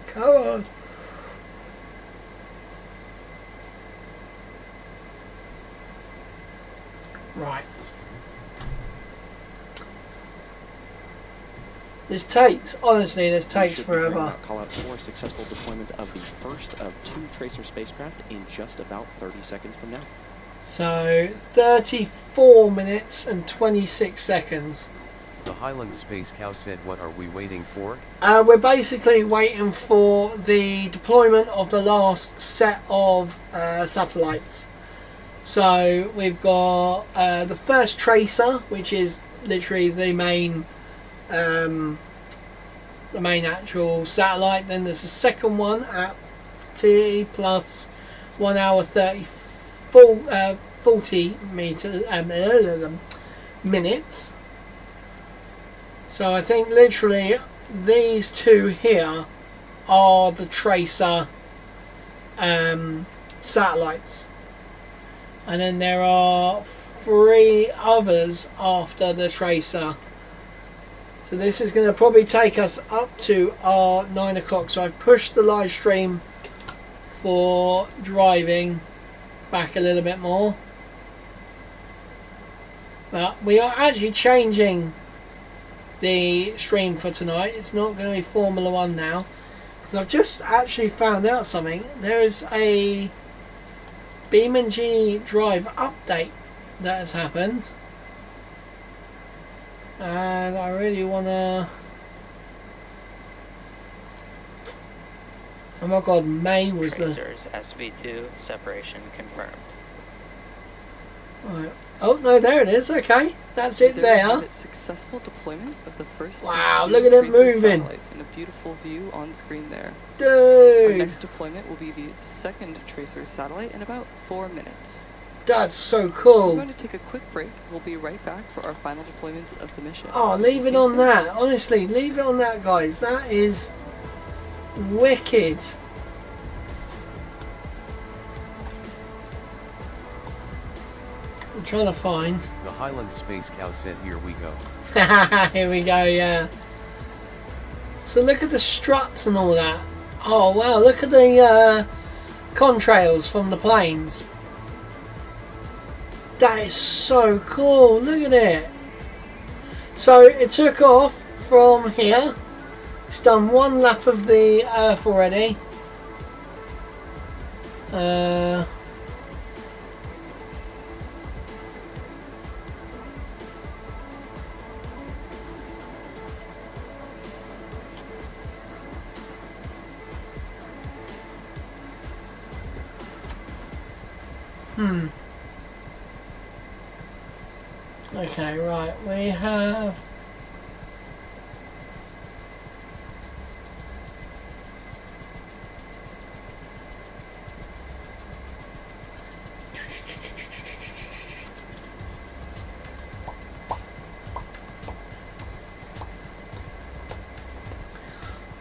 Come on. Right. This takes, honestly, this takes We should be hearing forever. about Call out for successful deployment of the first of 2 tracer spacecraft in just about 30 seconds from now. So, 34 minutes and 26 seconds. The Highland Space Cow said, what are we waiting for? We're basically waiting for the deployment of the last set of satellites. So we've got the first tracer, which is literally the main actual satellite. Then there's a second one at T plus 1 hour 40 minutes. So I think literally these two here are the tracer satellites. And then there are 3 others after the tracer. So this is going to probably take us up to our 9 o'clock. So I've pushed the live stream for driving back a little bit more. But we are actually changing the stream for tonight. It's not going to be Formula 1 now. Because I've just actually found out something. There is a BeamNG Drive update that has happened, and I really want to... Oh my god, May was the... Tracers SV2 separation confirmed. Right. Oh no, there it is. Okay, that's it there. Successful deployment of the first. Wow, 2 look at it tracer moving. satellites in a beautiful view on screen there. Dude. Our next deployment will be the second tracer satellite in about 4 minutes. That's so We're cool. going to take a quick break. We'll be right back for our final deployments of the mission. Oh, leave it on that. Honestly, leave it on that, guys. That is wicked. I'm trying to find. The Highland Space Cow said, here we go. Here we go, yeah. So look at the struts and all that. Oh wow, look at the contrails from the planes. That is so cool. Look at it. So it took off from here. It's done 1 lap of the Earth already. Okay, right, we have...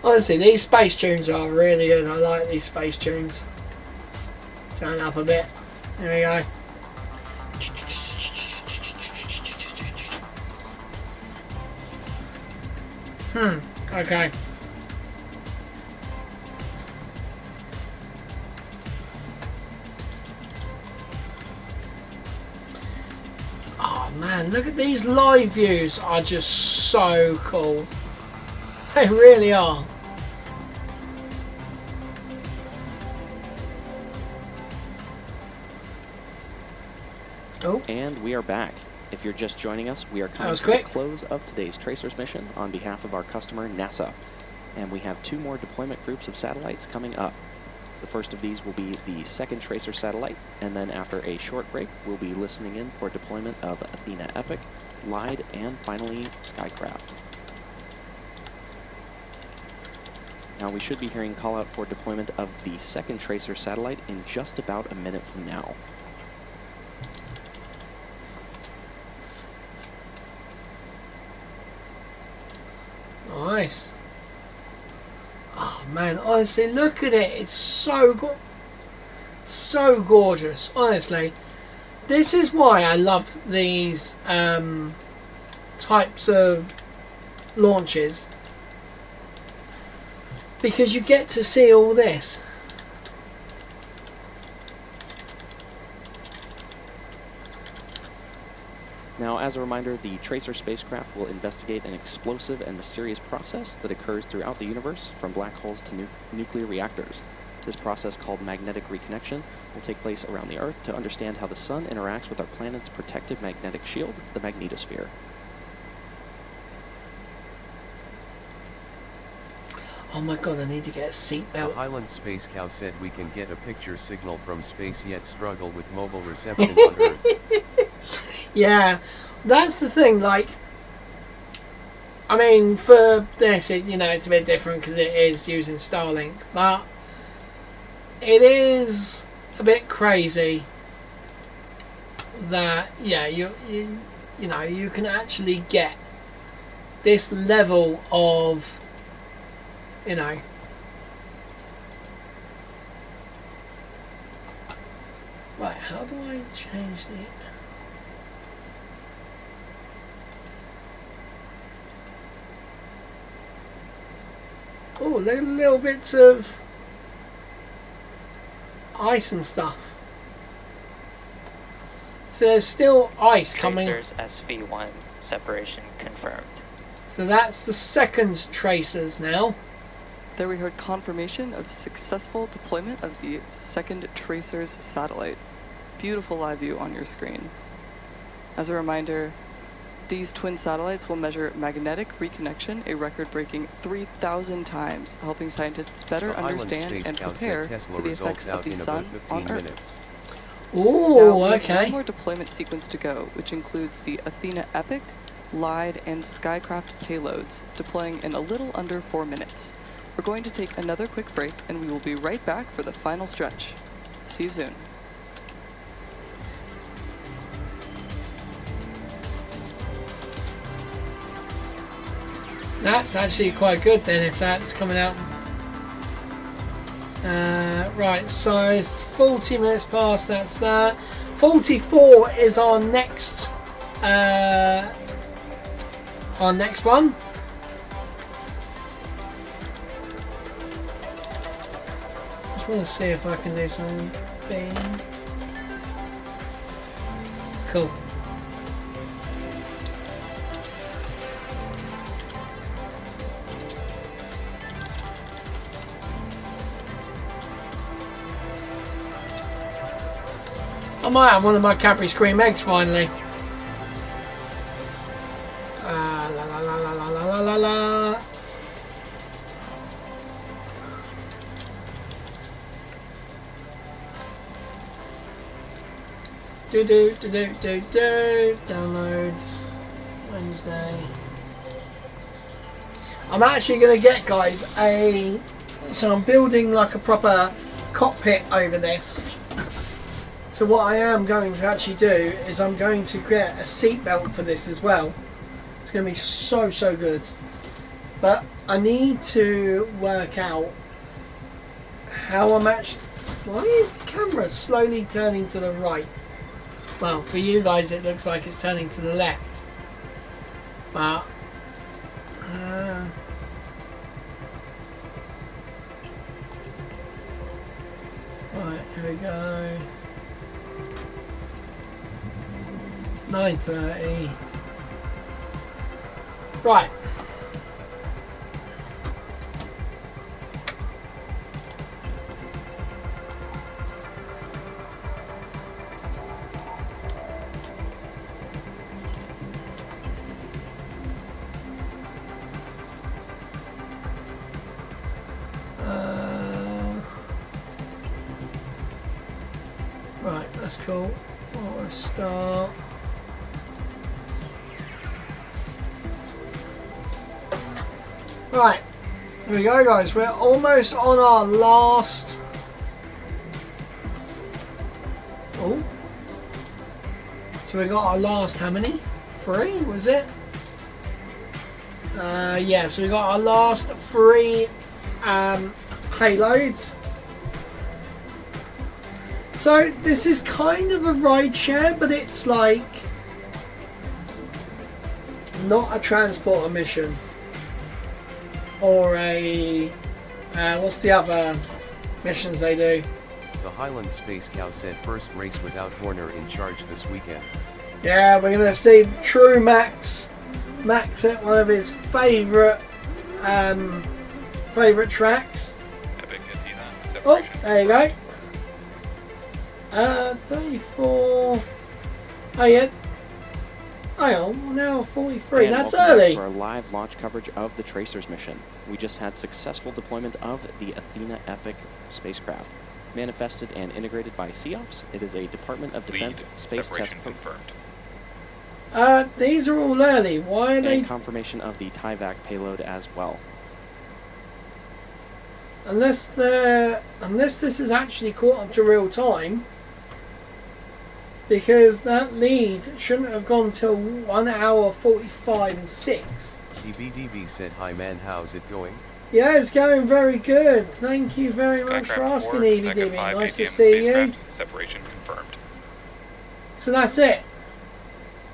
Honestly, these space tunes are really good. I like these space tunes. Turn it up a bit. There we go. Okay. Oh, man, look at these live views, are just so cool. They really are. Oh. And we are back. If you're just joining us, we are coming to the close of today's Tracers mission on behalf of our customer, NASA. And we have 2 more deployment groups of satellites coming up. The first of these will be the second Tracer satellite, and then after a short break, we'll be listening in for deployment of Athena Epic, LIDE, and finally Skycraft. Now we should be hearing call out for deployment of the second Tracer satellite in just about a minute from now. Nice. Oh man, honestly, look at it. It's so so gorgeous. Honestly, this is why I loved these types of launches, because you get to see all this. Now, as a reminder, the Tracer spacecraft will investigate an explosive and mysterious process that occurs throughout the universe, from black holes to nuclear reactors. This process, called magnetic reconnection, will take place around the Earth to understand how the Sun interacts with our planet's protective magnetic shield, the magnetosphere. Oh my god, I need to get a seatbelt. Highland Space Cow said we can get a picture signal from space yet struggle with mobile reception on Earth. Yeah, that's the thing, like, I mean, for this, it's a bit different because it is using Starlink, but it is a bit crazy that, yeah, you can actually get this level of, right, how do I change the... Oh, little bits of ice and stuff. So there's still ice coming. Tracers SV1 separation confirmed. So that's the second Tracers now. There we heard confirmation of successful deployment of the second Tracers satellite. Beautiful live view on your screen. As a reminder, these twin satellites will measure magnetic reconnection a record-breaking 3,000 times, helping scientists better understand and prepare for the effects of the Sun on Earth. Oh, now, okay. One more deployment sequence to go, which includes the Athena Epic, LIDE, and Skycraft payloads, deploying in a little under 4 minutes. We're going to take another quick break, and we will be right back for the final stretch. See you soon. That's actually quite good then, if that's coming out. Right, so 40 minutes past, that's that. 44 is our next one. Just want to see if I can do something. Cool. I might have one of my Cadbury Scream eggs finally. La la la la la la la la. Do. Downloads. Wednesday. I'm actually going to get, guys, so I'm building like a proper cockpit over this. So what I am going to actually do is I'm going to get a seatbelt for this as well. It's going to be so good. But I need to work out how I'm actually... Why is the camera slowly turning to the right? Well, for you guys it looks like it's turning to the left. But... right, here we go. 9:30. Right. Right, that's cool. Auto start. Right, here we go, guys. We're almost on our last. Oh, so we got our last. How many? 3 was it? Yeah. So we got our last 3 payloads. So this is kind of a ride share, but it's like not a transporter mission or a what's the other missions they do? The Highland Space Cow said first race without Horner in charge this weekend. Yeah, we're gonna see True Max at one of his favourite tracks. Epic Athena. Oh, there you go. 34. Oh yeah. Oh, now 43. And That's welcome back early. for our live launch coverage of the Tracers mission. We just had successful deployment of the Athena Epic spacecraft. Manifested and integrated by SEOPS, it is a Department of Defense space test confirmed. These are all early. Why are they? And confirmation of the TIVAC payload as well. Unless this is actually caught up to real time, because that lead shouldn't have gone till 1 hour 45 and 6. DBDB said, "Hi man, how's it going?" Yeah, it's going very good. Thank you very much for asking, EBDB. Nice to see you. Separation confirmed. So that's it.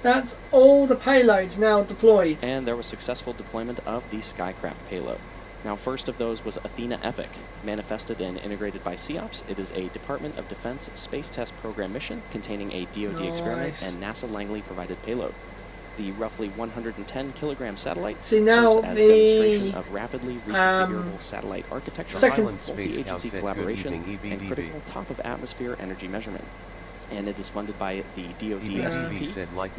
That's all the payloads now deployed. And there was successful deployment of the Skycraft payload. Now, first of those was Athena Epic. Manifested and integrated by SEOPS, it is a Department of Defense space test program mission containing a DoD experiment and NASA Langley provided payload. The roughly 110 kilogram satellite serves as demonstration of rapidly reconfigurable satellite architecture, multi-agency collaboration, and critical top-of-atmosphere energy measurement. And it is funded by the DoD SDP,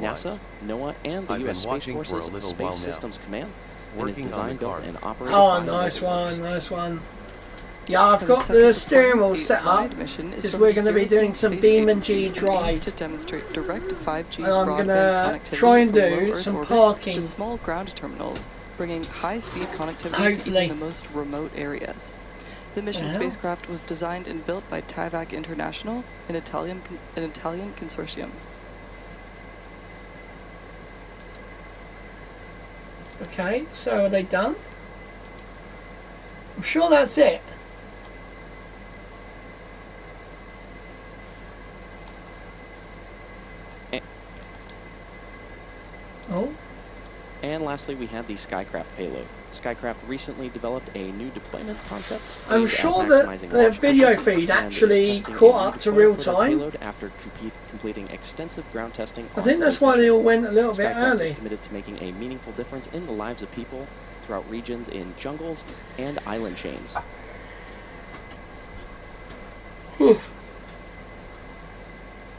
NASA, NOAA, and the U.S. Space Force's Space Systems Command, and is designed, built, and operated Oh, by nice Military. one, nice one. Yeah, I've got the steering wheel set up because we're going to be doing some Demon G drive, to demonstrate direct 5G and I'm going broadband to connectivity try and from low do Earth some orbit parking. to small ground terminals, bringing high-speed connectivity to Hopefully. even the most remote areas. The mission Well. spacecraft was designed and built by TIVAC International, an Italian consortium. Okay, so are they done? I'm sure that's it. Oh. And lastly, we had the Skycraft payload. Skycraft recently developed a new deployment concept. I'm aimed at sure that maximizing the launch video efficiency, feed and actually testing a caught new up to deployment real for the time. payload after completing extensive ground testing. I think that's why they all went a little bit Skycraft early. is committed to making a meaningful difference in the lives of people throughout regions in jungles and island chains.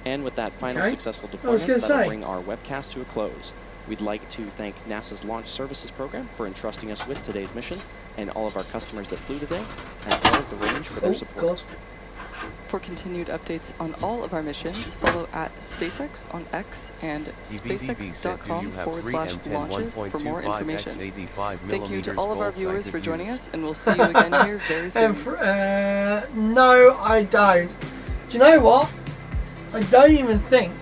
And with that final successful deployment, that'll bring our webcast to a close. We'd like to thank NASA's Launch Services Program for entrusting us with today's mission, and all of our customers that flew today, as well as the range for their support. For continued updates on all of our missions, follow at SpaceX on X and spacex.com/launches for more information. Thank you to all of our viewers for joining us, and we'll see you again here very soon. No, I don't. Do you know what? I don't even think.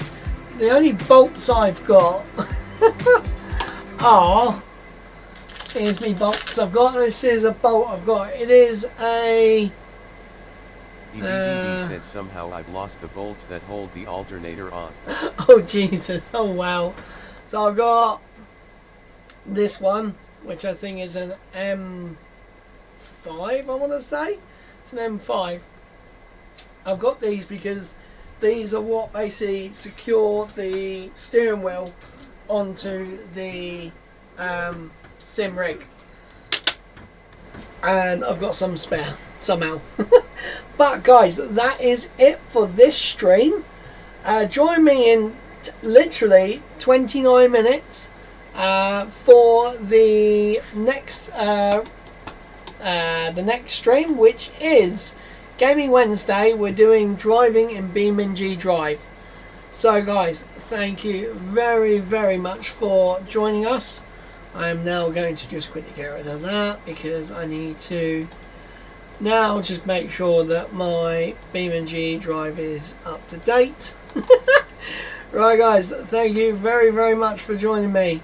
The only bolts I've got are... Here's me bolts I've got. This is a bolt I've got. It is a... EBDB said, "Somehow I've lost the bolts that hold the alternator on." Oh Jesus, oh wow. So I've got this one, which I think is an M5, I want to say. It's an M5. I've got these because these are what basically secure the steering wheel onto the sim rig. And I've got some spare somehow. But guys, that is it for this stream. Join me in literally 29 minutes for the next stream, which is Gaming Wednesday. We're doing driving in BeamNG Drive. So guys, thank you very, very much for joining us. I am now going to just quickly get rid of that because I need to now just make sure that my BeamNG Drive is up to date. Right guys, thank you very, very much for joining me.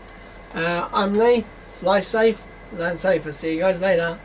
I'm Lee. Fly safe, land safer. See you guys later.